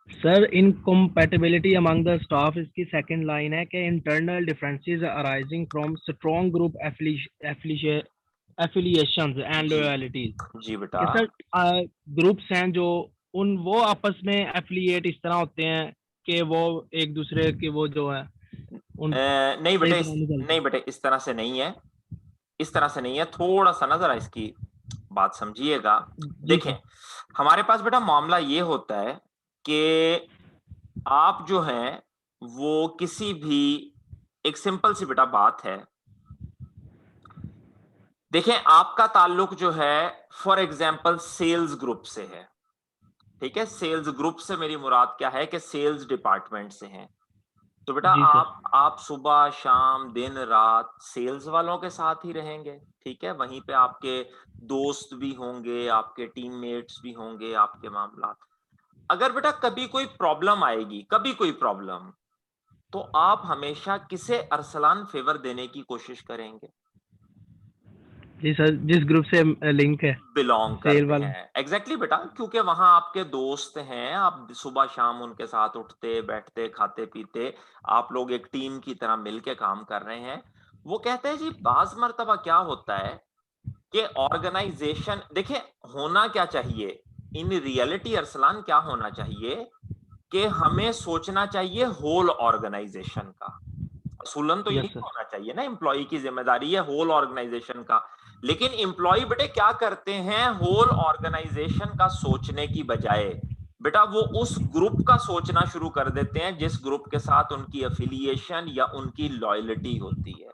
Sir, incompatibility among the staff इसकी सेकंड लाइन है कि internal differences arising from strong group affiliations and जी लॉयल्टीज। जी बेटा। कि सर ग्रुप्स हैं जो उन वो आपस में एफिलिएट इस तरह होते हैं कि वो एक दूसरे के वो जो है उन नहीं सही बेटे, तरह नहीं चलते। नहीं बेटे, इस तरह से नहीं है, इस तरह से नहीं है, थोड़ा सा ना जरा इसकी बात समझिएगा। जी देखें, सर। हमारे पास बेटा मामला ये होता है कि आप जो हैं वो किसी भी, एक सिंपल सी बेटा बात है, देखें आपका ताल्लुक जो है फॉर एग्जांपल सेल्स ग्रुप से है, ठीक है, सेल्स ग्रुप से मेरी मुराद क्या है कि सेल्स डिपार्टमेंट से हैं। तो बेटा जी सर। आप सुबह शाम दिन रात सेल्स वालों के साथ ही रहेंगे, ठीक है, वहीं पे आपके दोस्त भी होंगे, आपके टीममेट्स भी होंगे, आपके मामला। अगर बेटा कभी कोई प्रॉब्लम आएगी, कभी कोई प्रॉब्लम, तो आप हमेशा किसे अरसलान फेवर देने की कोशिश करेंगे? जी सर, जिस ग्रुप से लिंक है बिलोंग सेल करते वाला। हैं, एग्जैक्टली बेटा, क्योंकि वहां आपके दोस्त हैं, आप सुबह शाम उनके साथ उठते बैठते खाते पीते, आप लोग एक टीम की तरह मिलके काम कर रहे हैं। वो कहते हैं जी बाज मर्तबा क्या होता है कि ऑर्गेनाइजेशन, देखिए होना क्या चाहिए इन रियलिटी अरसलान, क्या होना चाहिए कि हमें सोचना चाहिए होल ऑर्गेनाइजेशन का। असूलन तो यस यही सर। होना चाहिए ना, एम्प्लॉय की जिम्मेदारी है होल ऑर्गेनाइजेशन का। लेकिन एम्प्लॉय बेटे क्या करते हैं, होल ऑर्गेनाइजेशन का सोचने की बजाय बेटा वो उस ग्रुप का सोचना शुरू कर देते हैं जिस ग्रुप के साथ उनकी एफिलिएशन या उनकी लॉयल्टी होती है।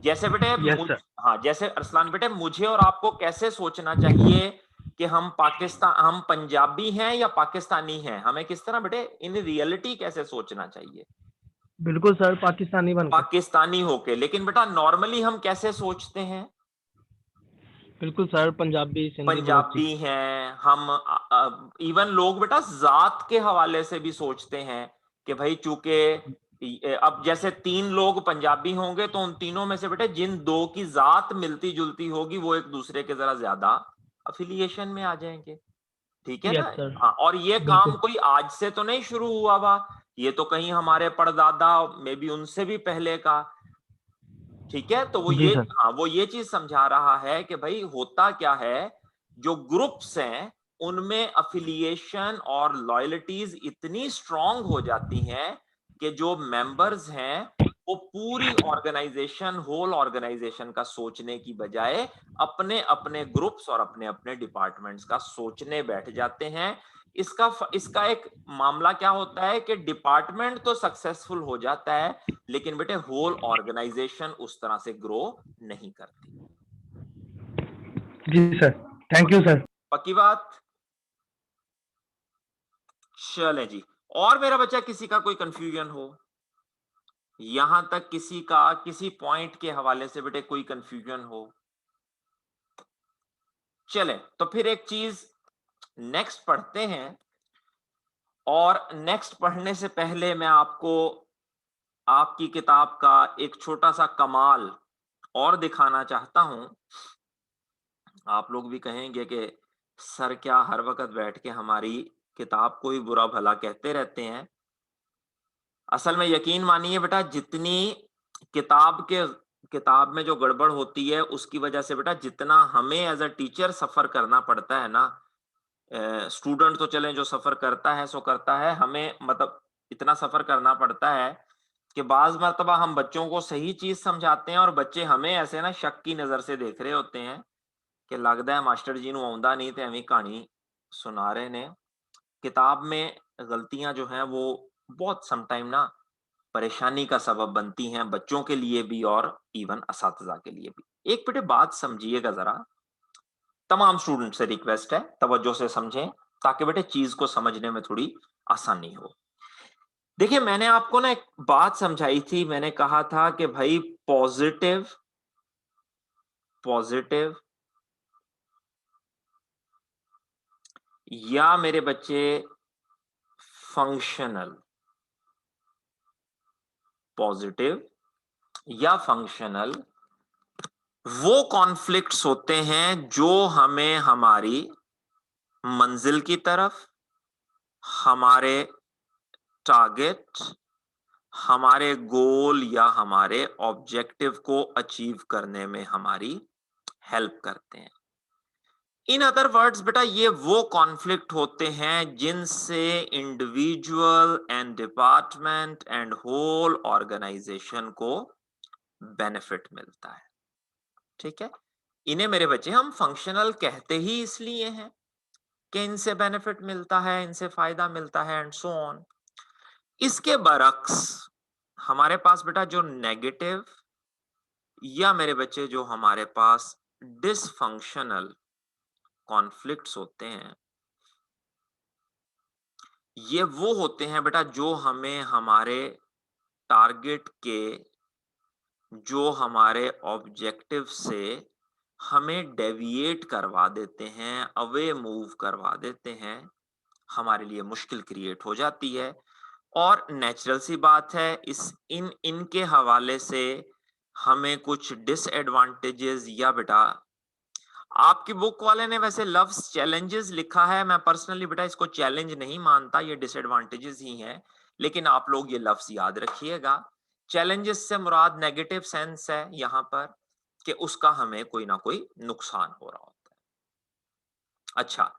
जैसे बेटे यस सर। हाँ, जैसे अरसलान बेटे, मुझे और आपको कैसे सोचना चाहिए कि हम पंजाबी हैं या पाकिस्तानी हैं, हमें किस तरह बेटे इन रियलिटी कैसे सोचना चाहिए? बिल्कुल सर, पाकिस्तानी बनकर। पाकिस्तानी होके। लेकिन बेटा नॉर्मली हम कैसे सोचते हैं? बिल्कुल सर, पंजाबी सिंधी बलोची। पंजाबी हैं हम, इवन लोग बेटा जात के हवाले से भी सोचते हैं कि भाई चूंकि अब जैसे 3 लोग पंजाबी होंगे तो उन तीनों में से बेटे जिन 2 की जात मिलती जुलती होगी वो एक दूसरे के जरा ज्यादा अफिलिएशन में आ जाएंगे, ठीक है ना। Yes sir. हाँ, और ये काम बिल्कुल। कोई आज से तो नहीं शुरू हुआ हुआ, ये तो कहीं हमारे परदादा में भी उनसे भी पहले का, ठीक है। तो वो जी ये, सर। हाँ, वो ये चीज समझा रहा है कि भाई होता क्या है, जो ग्रुप्स हैं उनमें अफिलिएशन और लॉयल्टीज इतनी स्ट्रांग हो जाती हैं कि जो मेंबर्स हैं वो पूरी ऑर्गेनाइजेशन, होल ऑर्गेनाइजेशन का सोचने की बजाय अपने अपने ग्रुप्स और अपने अपने डिपार्टमेंट्स का सोचने बैठ जाते हैं। इसका एक मामला क्या होता है कि डिपार्टमेंट तो सक्सेसफुल हो जाता है, लेकिन बेटे होल ऑर्गेनाइजेशन उस तरह से ग्रो नहीं करती। जी सर। Thank you sir. पक्की बात? चले जी। और मेरा बच्चा किसी का कोई कंफ्यूजन हो, यहां तक किसी का किसी पॉइंट के हवाले से बेटे कोई कंफ्यूजन हो? चले तो फिर एक चीज नेक्स्ट पढ़ते हैं, और नेक्स्ट पढ़ने से पहले मैं आपको आपकी किताब का एक छोटा सा कमाल और दिखाना चाहता हूं। आप लोग भी कहेंगे कि सर क्या हर वक्त बैठ के हमारी किताब को ही बुरा भला कहते रहते हैं। असल में यकीन मानिए बेटा, जितनी किताब में जो गड़बड़ होती है उसकी वजह से बेटा जितना हमें एज अ टीचर सफर करना पड़ता है ना, स्टूडेंट तो चले जो सफर करता है सो करता है, हमें मतलब इतना सफर करना पड़ता है कि बाज मर्तबा हम बच्चों को सही चीज समझाते हैं और बच्चे हमें ऐसे ना शक की नजर से देख रहे होते हैं कि लगता है मास्टर जी ਨੂੰ ਆਉਂਦਾ नहीं तो ਐਵੇਂ कहानी सुना रहे ने। किताब में गलतियां जो हैं वो बहुत समटाइम ना परेशानी का सबब बनती हैं, बच्चों के लिए भी और इवन असातिज़ा के लिए भी। एक बेटे बात समझिएगा जरा, तमाम स्टूडेंट से रिक्वेस्ट है, तवज्जो से समझें ताकि बेटे चीज को समझने में थोड़ी आसानी हो। देखिए, मैंने आपको ना एक बात समझाई थी, मैंने कहा था कि भाई पॉजिटिव पॉजिटिव या मेरे बच्चे फंक्शनल, पॉजिटिव या फंक्शनल वो कॉन्फ्लिक्ट्स होते हैं जो हमें हमारी मंजिल की तरफ, हमारे टारगेट, हमारे गोल या हमारे ऑब्जेक्टिव को अचीव करने में हमारी हेल्प करते हैं। इन अदर वर्ड्स बेटा, ये वो कॉन्फ्लिक्ट होते हैं जिनसे individual and department and whole organization को बेनिफिट मिलता है। ठीक है, इन्हें मेरे बच्चे हम फंक्शनल कहते ही इसलिए हैं कि इनसे बेनिफिट मिलता है, इनसे फायदा मिलता है एंड सो ऑन। इसके बरक्स हमारे पास बेटा जो नेगेटिव या मेरे बच्चे जो हमारे पास डिसफंक्शनल कॉन्फ्लिक्ट्स होते हैं, ये वो होते हैं बेटा जो हमें हमारे टारगेट के, जो हमारे ऑब्जेक्टिव से हमें डेविएट करवा देते हैं, अवे मूव करवा देते हैं, हमारे लिए मुश्किल क्रिएट हो जाती है। और नेचुरल सी बात है, इनके हवाले से हमें कुछ डिसएडवांटेजेस या बेटा, आपकी बुक वाले ने वैसे लफ्ज चैलेंजेस लिखा है, मैं पर्सनली बेटा इसको चैलेंज नहीं मानता, ये डिसएडवांटेजेस ही हैं, लेकिन आप लोग ये लफ्ज याद रखिएगा। चैलेंजेस से मुराद नेगेटिव सेंस है यहां पर कि उसका हमें कोई ना कोई नुकसान हो रहा होता है। अच्छा,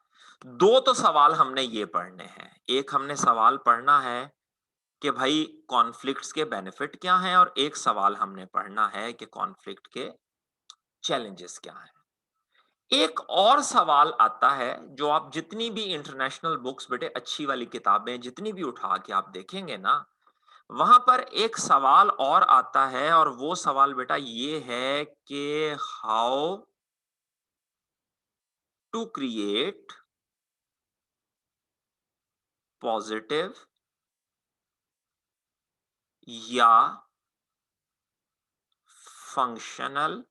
दो तो सवाल हमने ये पढ़ने हैं। एक हमने सवाल पढ़ना है कि भाई कॉन्फ्लिक्ट्स के बेनिफिट क्या हैं, और एक सवाल हमने पढ़ना है कि कॉन्फ्लिक्ट के चैलेंजेस क्या हैं। एक और सवाल आता है जो आप जितनी भी इंटरनेशनल बुक्स बेटे, अच्छी वाली किताबें जितनी भी उठा के आप देखेंगे ना, वहां पर एक सवाल और आता है, और वो सवाल बेटा ये है कि हाउ टू क्रिएट पॉजिटिव या फंक्शनल,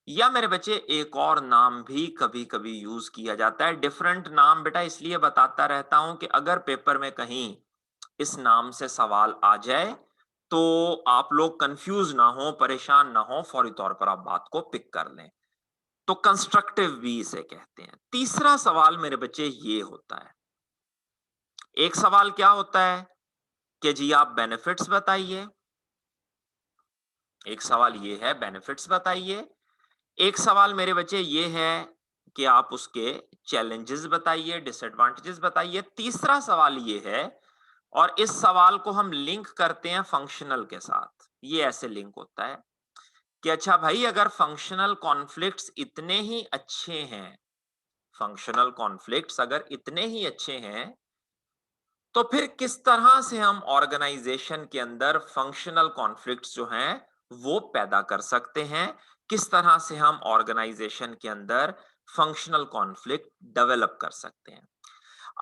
या मेरे बच्चे एक और नाम भी कभी कभी यूज किया जाता है। डिफरेंट नाम बेटा इसलिए बताता रहता हूं कि अगर पेपर में कहीं इस नाम से सवाल आ जाए तो आप लोग कंफ्यूज ना हो, परेशान ना हो, फौरी तौर पर आप बात को पिक कर लें। तो कंस्ट्रक्टिव भी इसे कहते हैं। तीसरा सवाल मेरे बच्चे ये होता है, एक सवाल क्या होता है कि जी आप बेनिफिट्स बताइए, एक सवाल ये है बेनिफिट्स बताइए, एक सवाल मेरे बच्चे ये है कि आप उसके चैलेंजेस बताइए, डिसएडवांटेजेस बताइए। तीसरा सवाल ये है, और इस सवाल को हम लिंक करते हैं फंक्शनल के साथ। ये ऐसे लिंक होता है कि अच्छा भाई, अगर फंक्शनल कॉन्फ्लिक्ट्स इतने ही अच्छे हैं, फंक्शनल कॉन्फ्लिक्ट्स अगर इतने ही अच्छे हैं, तो फिर किस तरह से हम ऑर्गेनाइजेशन के अंदर फंक्शनल कॉन्फ्लिक्ट्स जो हैं वो पैदा कर सकते हैं, किस तरह से हम ऑर्गेनाइजेशन के अंदर फंक्शनल कॉन्फ्लिक्ट डेवलप कर सकते हैं।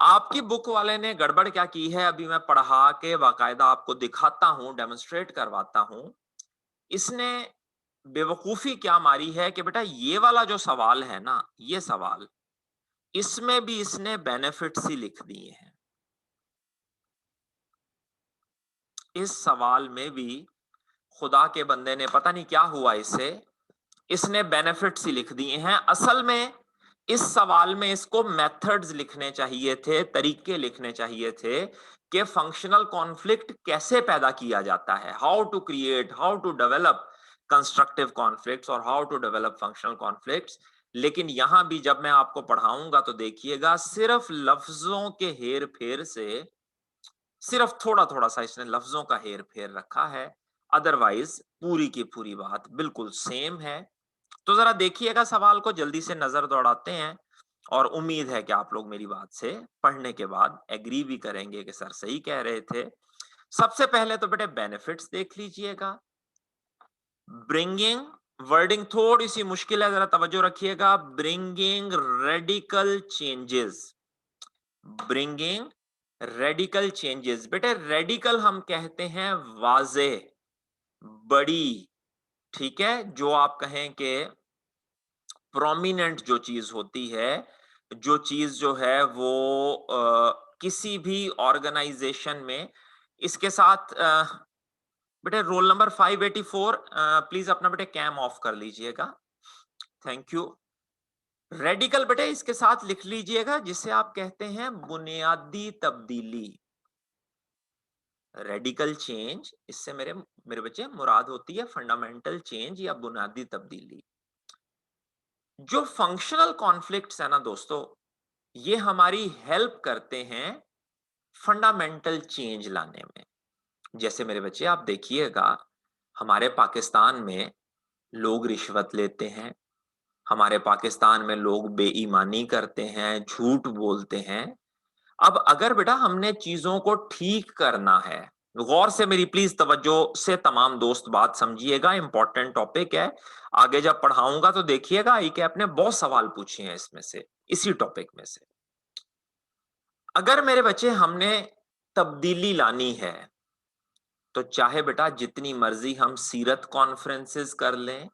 आपकी बुक वाले ने गड़बड़ क्या की है, अभी मैं पढ़ा के बाकायदा आपको दिखाता हूं, डेमोन्स्ट्रेट करवाता हूं। इसने बेवकूफी क्या मारी है कि बेटा ये वाला जो सवाल है ना, ये सवाल, इसमें भी इसने बेनिफिट्स ही लिख दिए हैं। इस सवाल में भी खुदा के बंदे ने पता नहीं क्या हुआ इसे, इसने बेनिफिट्स ही लिख दिए हैं। असल में इस सवाल में इसको मेथड्स लिखने चाहिए थे, तरीके लिखने चाहिए थे कि फंक्शनल कॉन्फ्लिक्ट कैसे पैदा किया जाता है, how to create, how to develop constructive conflicts और how to develop functional conflicts. लेकिन यहां भी जब मैं आपको पढ़ाऊंगा तो देखिएगा, सिर्फ लफ्जों के हेर फेर से, सिर्फ थोड़ा थोड़ा सा इसने लफ्जों का हेर फेर रखा है, अदरवाइज पूरी की पूरी बात बिल्कुल सेम है। तो जरा देखिएगा सवाल को, जल्दी से नजर दौड़ाते हैं, और उम्मीद है कि आप लोग मेरी बात से पढ़ने के बाद एग्री भी करेंगे कि सर सही कह रहे थे। सबसे पहले तो बेटे बेनिफिट्स देख लीजिएगा। ब्रिंगिंग वर्डिंग थोड़ी सी मुश्किल है, जरा तवज्जो रखिएगा। Bringing radical changes, bringing radical changes. बेटे रेडिकल हम कहते हैं वाजे, बड़ी, ठीक है, जो आप कहें कि प्रोमिनेंट जो चीज होती है, जो चीज जो है वो किसी भी ऑर्गेनाइजेशन में, इसके साथ बेटे रोल नंबर 584, प्लीज अपना बेटे कैम ऑफ कर लीजिएगा, थैंक यू। रेडिकल बेटे इसके साथ लिख लीजिएगा, जिसे आप कहते हैं बुनियादी तब्दीली। रेडिकल चेंज, इससे मेरे मेरे बच्चे मुराद होती है फंडामेंटल चेंज या बुनियादी तब्दीली। जो फंक्शनल कॉन्फ्लिक्ट्स है ना दोस्तों, ये हमारी हेल्प करते हैं फंडामेंटल चेंज लाने में। जैसे मेरे बच्चे आप देखिएगा, हमारे पाकिस्तान में लोग रिश्वत लेते हैं, हमारे पाकिस्तान में लोग बेईमानी करते हैं, झूठ बोलते हैं। अब अगर बेटा हमने चीजों को ठीक करना है, गौर से मेरी प्लीज तवज्जो से तमाम दोस्त बात समझिएगा, इंपॉर्टेंट टॉपिक है। आगे जब पढ़ाऊंगा तो देखिएगा, आई कैप ने बहुत सवाल पूछे हैं इसमें से, इसी टॉपिक में से। अगर मेरे बच्चे हमने तब्दीली लानी है, तो चाहे बेटा जितनी मर्जी हम सीरत कॉन्फ्रेंसेस कर लें,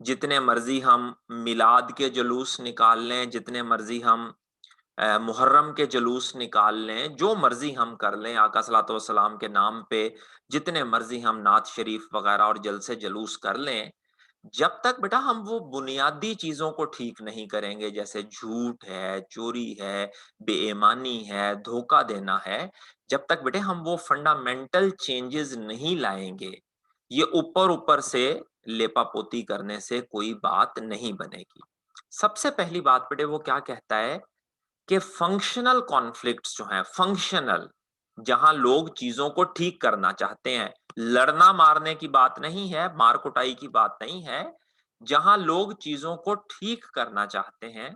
जितने मर्जी हम मिलाद के जुलूस निकाल लें, जितने मर्जी हम मुहर्रम के जुलूस निकाल लें, जो मर्जी हम कर लें आका सल्लल्लाहु अलैहि वसल्लम के नाम पे, जितने मर्जी हम नात शरीफ वगैरह और जलसे जुलूस कर लें, जब तक बेटा हम वो बुनियादी चीजों को ठीक नहीं करेंगे, जैसे झूठ है, चोरी है, बेईमानी है, धोखा देना है, जब तक बेटे हम वो फंडामेंटल चेंजेस नहीं लाएंगे, ये ऊपर ऊपर से लेपापोती करने से कोई बात नहीं बनेगी। सबसे पहली बात बेटे वो क्या कहता है कि फंक्शनल कॉन्फ्लिक्ट्स जो हैं, फंक्शनल, जहां लोग चीजों को ठीक करना चाहते हैं, लड़ना मारने की बात नहीं है, मार कुटाई की बात नहीं है, जहां लोग चीजों को ठीक करना चाहते हैं,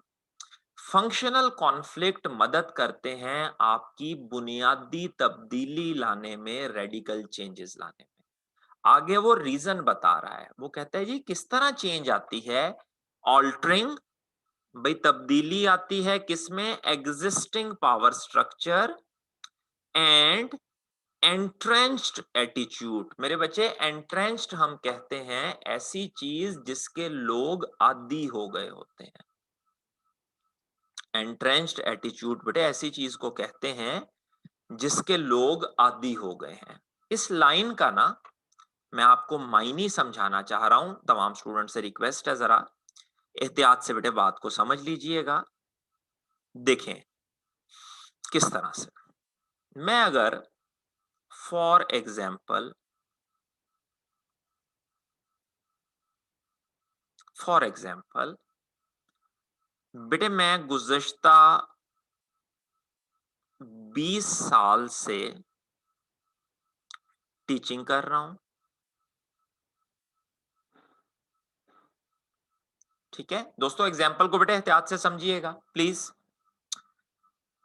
फंक्शनल कॉन्फ्लिक्ट मदद करते हैं आपकी बुनियादी तब्दीली लाने में, रेडिकल चेंजेस लाने में। आगे वो रीजन बता रहा है, वो कहता है जी किस तरह चेंज आती है, ऑल्टरिंग, भाई तब्दीली आती है किसमें, existing power structure and entrenched attitude. मेरे बच्चे एंट्रेंच्ड हम कहते हैं ऐसी चीज जिसके लोग आदी हो गए होते हैं। एंट्रेंच्ड एटीट्यूड बेटे ऐसी चीज को कहते हैं जिसके लोग आदी हो गए हैं। इस लाइन का ना मैं आपको मायने समझाना चाह रहा हूं, तमाम स्टूडेंट से रिक्वेस्ट है जरा एहतियात से बेटे बात को समझ लीजिएगा। देखें किस तरह से, मैं अगर फॉर एग्जाम्पल बेटे मैं गुज़श्ता 20 साल से टीचिंग कर रहा हूं, ठीक है दोस्तों, एग्जाम्पल को बेटे एहतियात से समझिएगा प्लीज।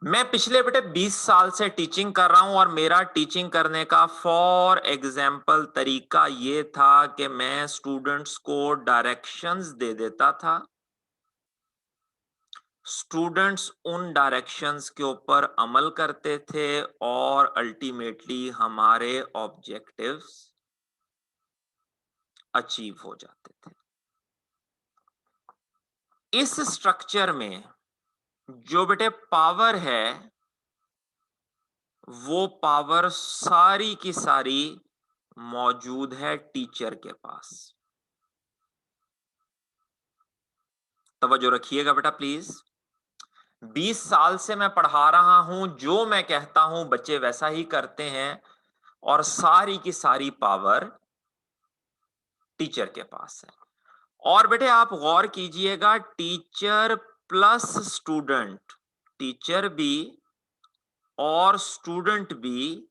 मैं पिछले बेटे 20 साल से टीचिंग कर रहा हूं और मेरा टीचिंग करने का फॉर एग्जाम्पल तरीका ये था कि मैं स्टूडेंट्स को डायरेक्शंस दे देता था, स्टूडेंट्स उन डायरेक्शंस के ऊपर अमल करते थे और अल्टीमेटली हमारे ऑब्जेक्टिव्स अचीव हो जाते थे। इस स्ट्रक्चर में जो बेटे पावर है, वो पावर सारी की सारी मौजूद है टीचर के पास। तवज्जो रखिएगा बेटा प्लीज। 20 साल से मैं पढ़ा रहा हूं, जो मैं कहता हूं बच्चे वैसा ही करते हैं, और सारी की सारी पावर टीचर के पास है। और बेटे आप गौर कीजिएगा, टीचर प्लस स्टूडेंट, टीचर भी और स्टूडेंट भी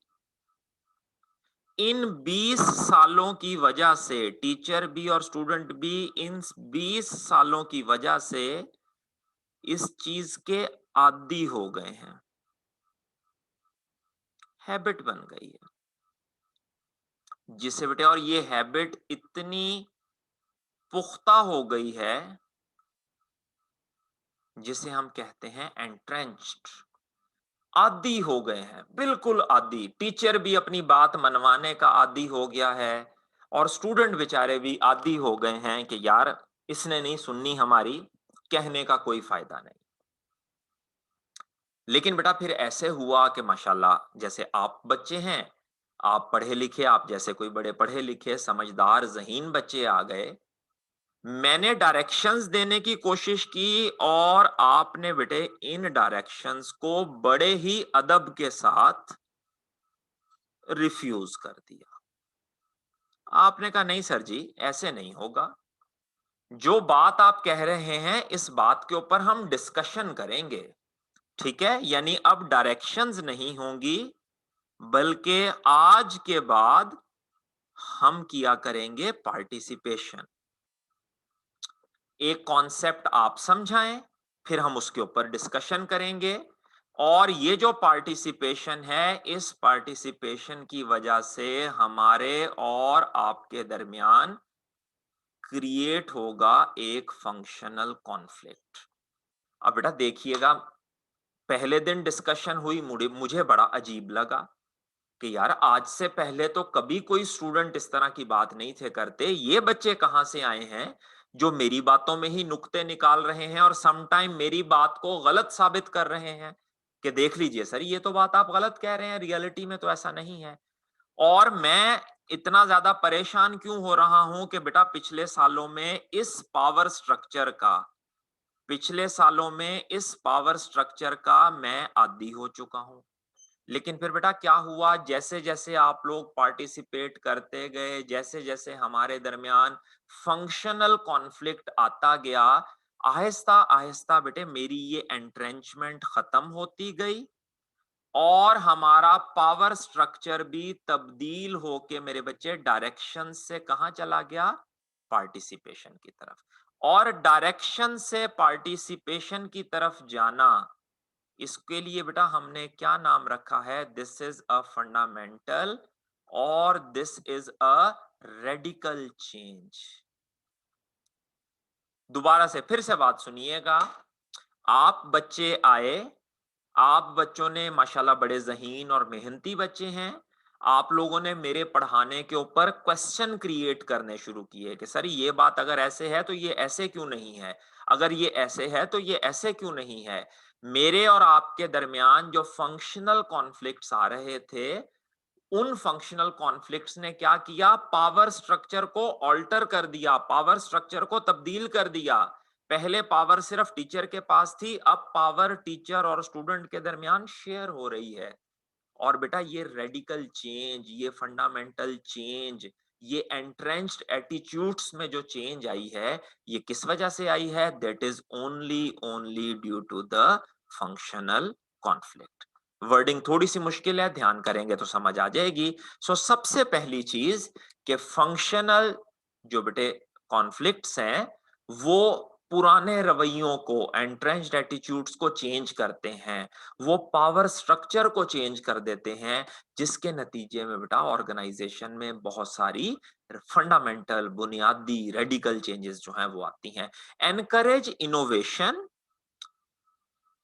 इन 20 सालों की वजह से, टीचर भी और स्टूडेंट भी इन 20 सालों की वजह से इस चीज के आदी हो गए हैं, हैबिट बन गई है जिससे बेटे, और ये हैबिट इतनी पुख्ता हो गई है, जिसे हम कहते हैं एंट्रेंच्ड, आदी हो गए हैं, बिल्कुल आदी। टीचर भी अपनी बात मनवाने का आदी हो गया है और स्टूडेंट बेचारे भी आदी हो गए हैं कि यार इसने नहीं सुननी हमारी, कहने का कोई फायदा नहीं। लेकिन बेटा फिर ऐसे हुआ कि माशाल्लाह जैसे आप बच्चे हैं, आप पढ़े लिखे, आप जैसे कोई बड़े पढ़े लिखे समझदार ज़हीन बच्चे आ गए। मैंने डायरेक्शंस देने की कोशिश की और आपने बेटे इन डायरेक्शंस को बड़े ही अदब के साथ रिफ्यूज कर दिया। आपने कहा नहीं सर जी, ऐसे नहीं होगा। जो बात आप कह रहे हैं इस बात के ऊपर हम डिस्कशन करेंगे, ठीक है? यानी अब डायरेक्शंस नहीं होंगी, बल्कि आज के बाद हम किया करेंगे पार्टिसिपेशन। एक कॉन्सेप्ट आप समझाएं, फिर हम उसके ऊपर डिस्कशन करेंगे। और ये जो पार्टिसिपेशन है, इस पार्टिसिपेशन की वजह से हमारे और आपके दरमियान क्रिएट होगा एक फंक्शनल कॉन्फ्लिक्ट। अब बेटा देखिएगा, पहले दिन डिस्कशन हुई, मुझे बड़ा अजीब लगा कि यार आज से पहले तो कभी कोई स्टूडेंट इस तरह की बात नहीं थे करते। ये बच्चे कहां से आए हैं जो मेरी बातों में ही नुक्ते निकाल रहे हैं और समटाइम मेरी बात को गलत साबित कर रहे हैं कि देख लीजिए सर, ये तो बात आप गलत कह रहे हैं, रियलिटी में तो ऐसा नहीं है। और मैं इतना ज्यादा परेशान क्यों हो रहा हूं कि बेटा पिछले सालों में इस पावर स्ट्रक्चर का मैं आदी हो चुका हूं। लेकिन फिर बेटा क्या हुआ, जैसे जैसे आप लोग पार्टिसिपेट करते गए, जैसे जैसे हमारे दरमियान फंक्शनल कॉन्फ्लिक्ट आता गया, आहिस्ता आहिस्ता बेटे मेरी ये एंट्रेंचमेंट खत्म होती गई और हमारा पावर स्ट्रक्चर भी तब्दील होके मेरे बच्चे डायरेक्शन से कहां चला गया, पार्टिसिपेशन की तरफ। और डायरेक्शन से पार्टिसिपेशन की तरफ जाना, इसके लिए बेटा हमने क्या नाम रखा है, दिस इज अ फंडामेंटल और this is a radical change. दोबारा से फिर से बात सुनिएगा। आप बच्चे आए, आप बच्चों ने माशाल्लाह बड़े ज़हीन और मेहनती बच्चे हैं। आप लोगों ने मेरे पढ़ाने के ऊपर क्वेश्चन क्रिएट करने शुरू किए कि सर ये बात अगर ऐसे है तो ये ऐसे क्यों नहीं है, अगर ये ऐसे है तो ये ऐसे क्यों नहीं है। मेरे और आपके दरमियान जो फंक्शनल कॉन्फ्लिक्ट्स आ रहे थे, उन फंक्शनल कॉन्फ्लिक्ट्स ने क्या किया, पावर स्ट्रक्चर को ऑल्टर कर दिया, पावर स्ट्रक्चर को तब्दील कर दिया। पहले पावर सिर्फ टीचर के पास थी, अब पावर टीचर और स्टूडेंट के दरमियान शेयर हो रही है। और बेटा ये रेडिकल चेंज, ये फंडामेंटल चेंज, ये एंट्रेंच्ड एटीट्यूड्स में जो चेंज आई है, ये किस वजह से आई है, that is only only due to the functional conflict. Wording थोड़ी सी मुश्किल है, ध्यान करेंगे तो समझ आ जाएगी। सबसे पहली चीज कि फंक्शनल जो बेटे कॉन्फ्लिक्ट्स हैं, वो पुराने रवैयों को, एंट्रेंच्ड एटीट्यूड्स को चेंज करते हैं, वो पावर स्ट्रक्चर को चेंज कर देते हैं, जिसके नतीजे में बेटा ऑर्गेनाइजेशन में बहुत सारी फंडामेंटल, बुनियादी रेडिकल चेंजेस जो हैं वो आती हैं। Encourage innovation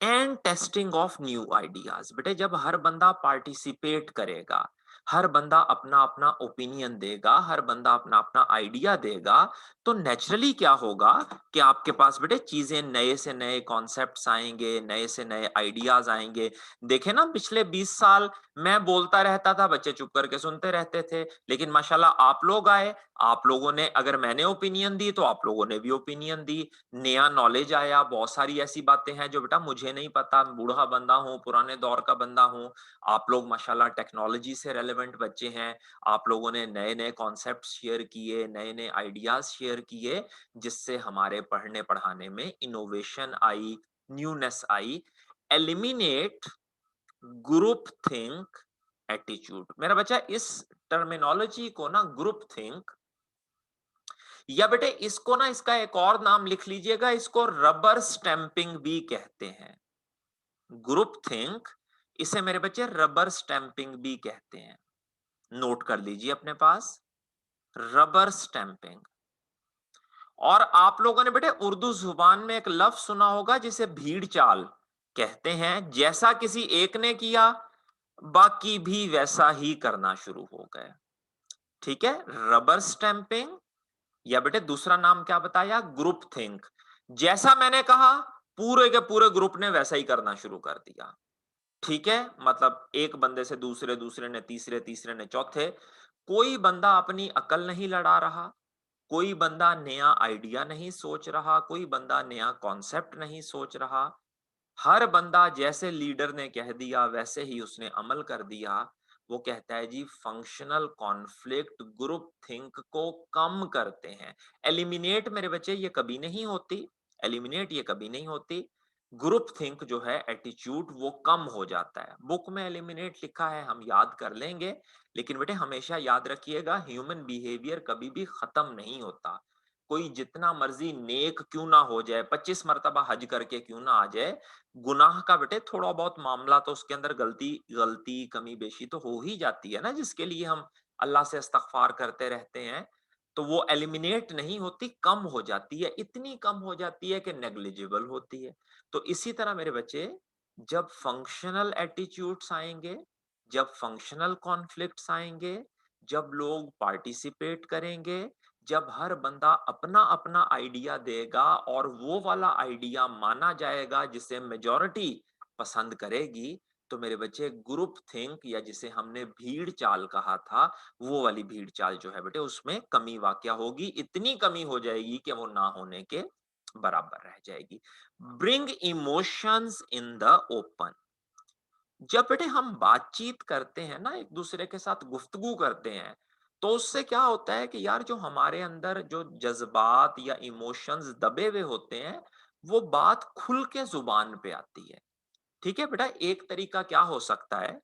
and testing of new ideas. बेटे जब हर बंदा पार्टिसिपेट करेगा, हर बंदा अपना अपना ओपिनियन देगा, हर बंदा अपना अपना आइडिया देगा, तो नेचुरली क्या होगा कि आपके पास बेटे चीजें, नए से नए कॉन्सेप्ट्स आएंगे, नए से नए आइडियाज आएंगे। देखे ना पिछले 20 साल मैं बोलता रहता था, बच्चे चुप करके सुनते रहते थे, लेकिन माशाल्लाह आप लोग आए, आप लोगों ने, अगर मैंने ओपिनियन दी तो आप लोगों ने भी ओपिनियन दी, नया नॉलेज आया, बहुत सारी ऐसी बातें हैं जो बेटा मुझे नहीं पता, बूढ़ा बंदा हूँ, पुराने दौर का बंदा हूँ। आप लोग माशाल्लाह टेक्नोलॉजी से रेलेवेंट बच्चे हैं, आप लोगों ने नए नए कॉन्सेप्ट शेयर किए, नए नए आइडियाज शेयर किए, जिससे हमारे पढ़ने पढ़ाने में इनोवेशन आई, न्यूनेस आई। Eliminate group think attitude. मेरा बच्चा इस टर्मिनोलॉजी को ना, ग्रुप थिंक, या बेटे इसको ना, इसका एक और नाम लिख लीजिएगा, इसको रबर स्टैंपिंग भी कहते हैं। ग्रुप थिंक, इसे मेरे बच्चे रबर स्टैंपिंग भी कहते हैं। नोट कर लीजिए अपने पास, रबर स्टैंपिंग। और आप लोगों ने बेटे उर्दू जुबान में एक लफ्ज सुना होगा जिसे भीड़ चाल कहते हैं। जैसा किसी एक ने किया बाकी भी वैसा ही करना शुरू हो गए। ठीक है, रबर स्टैंपिंग, या बेटे दूसरा नाम क्या बताया, ग्रुप थिंक। जैसा मैंने कहा पूरे के पूरे ग्रुप ने वैसा ही करना शुरू कर दिया। ठीक है, मतलब एक बंदे से दूसरे, दूसरे ने तीसरे, तीसरे ने चौथे। कोई बंदा अपनी अकल नहीं लड़ा रहा, कोई बंदा नया आइडिया नहीं सोच रहा, कोई बंदा नया कॉन्सेप्ट नहीं सोच रहा। हर बंदा जैसे लीडर ने कह दिया वैसे ही उसने अमल कर दिया। वो कहता है जी फंक्शनल कॉन्फ्लिक्ट ग्रुप थिंक को कम करते हैं। एलिमिनेट मेरे बच्चे ये कभी नहीं होती, एलिमिनेट ये कभी नहीं होती। ग्रुप थिंक जो है एटीट्यूड वो कम हो जाता है। बुक में एलिमिनेट लिखा है, हम याद कर लेंगे, लेकिन बेटे हमेशा याद रखिएगा ह्यूमन बिहेवियर कभी भी खत्म नहीं होता। कोई जितना मर्जी नेक क्यों ना हो जाए, 25 मर्तबा हज करके क्यों ना आ जाए, गुनाह का बेटे थोड़ा बहुत मामला तो उसके अंदर गलती गलती कमी बेशी तो हो ही जाती है ना, जिसके लिए हम अल्लाह से इस्तगफार करते रहते हैं। तो वो एलिमिनेट नहीं होती, कम हो जाती है, इतनी कम हो जाती है कि नेग्लिजिबल होती है। तो इसी तरह मेरे बच्चे जब फंक्शनल एटीट्यूड्स आएंगे, जब फंक्शनल कॉन्फ्लिक्ट्स आएंगे, जब लोग पार्टिसिपेट करेंगे, जब हर बंदा अपना अपना आइडिया देगा और वो वाला आइडिया माना जाएगा जिसे मेजॉरिटी पसंद करेगी, तो मेरे बच्चे ग्रुप थिंक या जिसे हमने भीड़ चाल कहा था, वो वाली भीड़ चाल जो है बेटे उसमें कमी वाकया होगी, इतनी कमी हो जाएगी कि वो ना होने के बराबर रह जाएगी। Bring emotions in the open. जब बेटे हम बातचीत करते हैं ना, एक दूसरे के साथ गुफ्तगू करते हैं, तो उससे क्या होता है कि यार जो हमारे अंदर जो जज्बात या इमोशंस दबे हुए होते हैं, वो बात खुल के जुबान पे आती है। ठीक है बेटा, एक तरीका क्या हो सकता है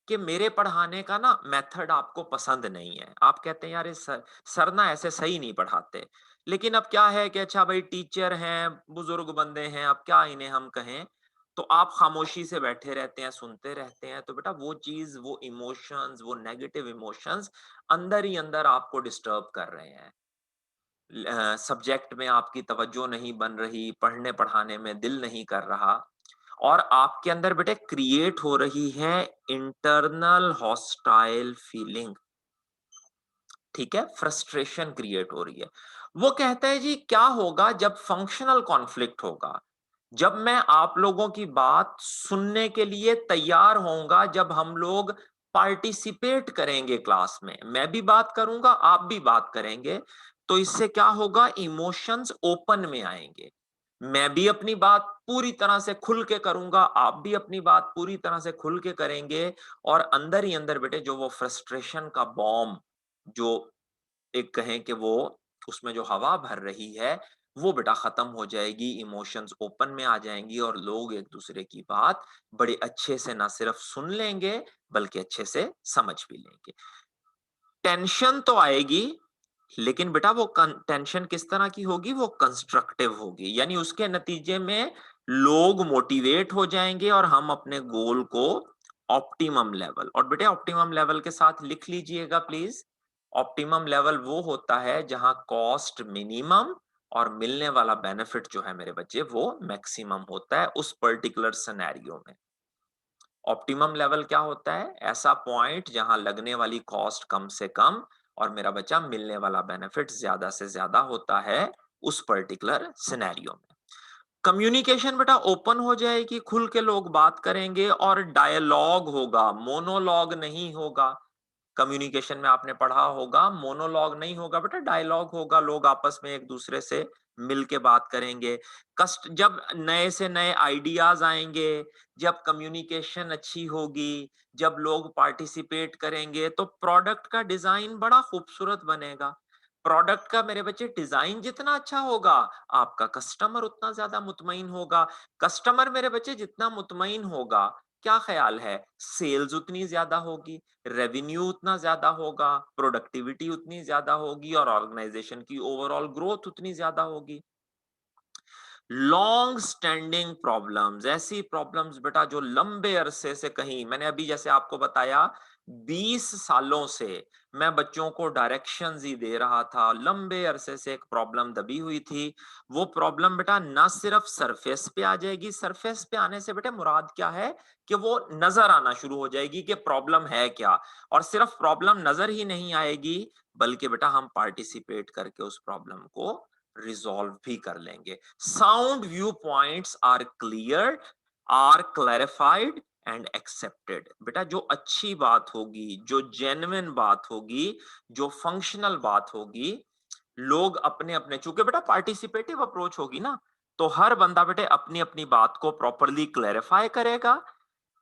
कि मेरे पढ़ाने का ना मेथड आपको पसंद नहीं है, आप कहते हैं यार ये सर ना ऐसे सही नहीं पढ़ाते। लेकिन अब क्या है कि अच्छा भाई टीचर हैं, बुजुर्ग बंदे हैं, अब क्या इन्हें हम कहें, तो आप खामोशी से बैठे रहते हैं, सुनते रहते हैं। तो बेटा वो चीज, वो इमोशंस, वो नेगेटिव इमोशंस अंदर ही अंदर आपको डिस्टर्ब कर रहे हैं। सब्जेक्ट में आपकी तवज्जो नहीं बन रही, पढ़ने पढ़ाने में दिल नहीं कर रहा, और आपके अंदर बेटे क्रिएट हो रही है इंटरनल हॉस्टाइल फीलिंग। ठीक है, फ्रस्ट्रेशन क्रिएट हो रही है। वो कहता है जी क्या होगा जब फंक्शनल कॉन्फ्लिक्ट होगा, जब मैं आप लोगों की बात सुनने के लिए तैयार होऊंगा, जब हम लोग पार्टिसिपेट करेंगे क्लास में, मैं भी बात करूंगा आप भी बात करेंगे, तो इससे क्या होगा, इमोशंस ओपन में आएंगे। मैं भी अपनी बात पूरी तरह से खुल के करूंगा, आप भी अपनी बात पूरी तरह से खुल के करेंगे, और अंदर ही अंदर बेटे जो वो फ्रस्ट्रेशन का बॉम्ब, जो एक कहें कि वो उसमें जो हवा भर रही है, वो बेटा खत्म हो जाएगी, इमोशंस ओपन में आ जाएंगी, और लोग एक दूसरे की बात बड़े अच्छे से ना सिर्फ सुन लेंगे बल्कि अच्छे से समझ भी लेंगे। टेंशन तो आएगी, लेकिन बेटा वो टेंशन किस तरह की होगी, वो कंस्ट्रक्टिव होगी, यानी उसके नतीजे में लोग मोटिवेट हो जाएंगे और हम अपने गोल को ऑप्टिमम लेवल, और बेटे ऑप्टिमम लेवल के साथ लिख लीजिएगा प्लीज, ऑप्टिमम लेवल वो होता है जहां कॉस्ट मिनिमम और मिलने वाला बेनिफिट जो है मेरे बच्चे वो मैक्सिमम होता है उस पर्टिकुलर सिनेरियो में। ऑप्टिमम लेवल क्या होता है, ऐसा पॉइंट जहां लगने वाली कॉस्ट कम से कम और मेरा बच्चा मिलने वाला बेनिफिट ज्यादा से ज्यादा होता है उस पर्टिकुलर सिनेरियो में। कम्युनिकेशन बेटा ओपन हो जाएगी, खुल के लोग बात करेंगे और डायलॉग होगा, मोनोलॉग नहीं होगा। कम्युनिकेशन में आपने पढ़ा होगा मोनोलॉग नहीं होगा बेटा, डायलॉग होगा, लोग आपस में एक दूसरे से मिल के बात करेंगे। कस्ट जब नए से नए आइडियाज आएंगे, जब कम्युनिकेशन अच्छी होगी, जब लोग पार्टिसिपेट करेंगे, तो प्रोडक्ट का डिजाइन बड़ा खूबसूरत बनेगा। प्रोडक्ट का मेरे बच्चे डिजाइन जितना अच्छा होगा, आपका कस्टमर उतना ज्यादा मुतमईन होगा। कस्टमर मेरे बच्चे जितना मुतमईन होगा, क्या ख्याल है, सेल्स उतनी ज्यादा होगी, रेवेन्यू उतना ज्यादा होगा, प्रोडक्टिविटी उतनी ज्यादा होगी, और ऑर्गेनाइजेशन की ओवरऑल ग्रोथ उतनी ज्यादा होगी। लॉन्ग स्टैंडिंग प्रॉब्लम्स, ऐसी प्रॉब्लम्स बेटा जो लंबे अरसे से, कहीं मैंने अभी जैसे आपको बताया 20 सालों से मैं बच्चों को डायरेक्शंस ही दे रहा था, लंबे अरसे से एक प्रॉब्लम दबी हुई थी। वो प्रॉब्लम बेटा ना सिर्फ सरफेस पे आ जाएगी, सरफेस पे आने से बेटा मुराद क्या है कि वो नजर आना शुरू हो जाएगी कि प्रॉब्लम है क्या। और सिर्फ प्रॉब्लम नजर ही नहीं आएगी, बल्कि बेटा हम पार्टिसिपेट करके उस प्रॉब्लम को रिजॉल्व भी कर लेंगे। Sound view points are clear, are clarified and accepted. बेटा जो अच्छी बात होगी, जो जेन्युइन बात होगी, जो फंक्शनल बात होगी, लोग अपने अपने, चूंकि बेटा पार्टिसिपेटिव अप्रोच होगी ना, तो हर बंदा बेटे अपनी अपनी बात को प्रॉपरली क्लैरिफाई करेगा।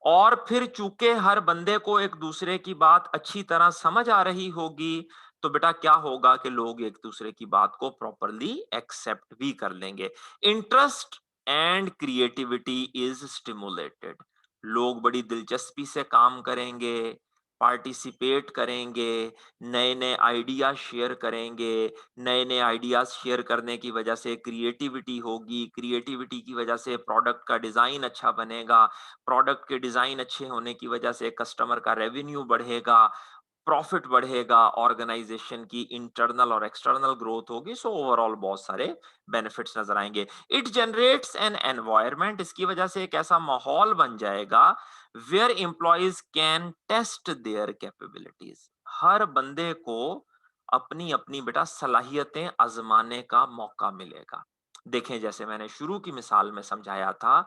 और फिर चूंकि हर बंदे को एक दूसरे की बात अच्छी तरह समझ आ रही होगी, तो बेटा क्या होगा कि लोग एक दूसरे की बात को प्रॉपरली एक्सेप्ट भी कर लेंगे। Interest and creativity is stimulated. लोग बड़ी दिलचस्पी से काम करेंगे, पार्टिसिपेट करेंगे, नए नए आइडिया शेयर करेंगे। नए नए आइडियाज शेयर करने की वजह से क्रिएटिविटी होगी, क्रिएटिविटी की वजह से प्रोडक्ट का डिजाइन अच्छा बनेगा, प्रोडक्ट के डिजाइन अच्छे होने की वजह से कस्टमर का रेवेन्यू बढ़ेगा, प्रॉफिट बढ़ेगा, ऑर्गेनाइजेशन की इंटरनल और एक्सटर्नल ग्रोथ होगी। सो ओवरऑल बहुत सारे बेनिफिट्स नजर आएंगे। इट जनरेट्स एन एनवायरनमेंट, इसकी वजह से एक ऐसा माहौल बन जाएगा where employees can test their capabilities. हर बंदे को अपनी अपनी बेटा सलाहियतें आजमाने का मौका मिलेगा। देखें, जैसे मैंने शुरू की मिसाल में समझाया था,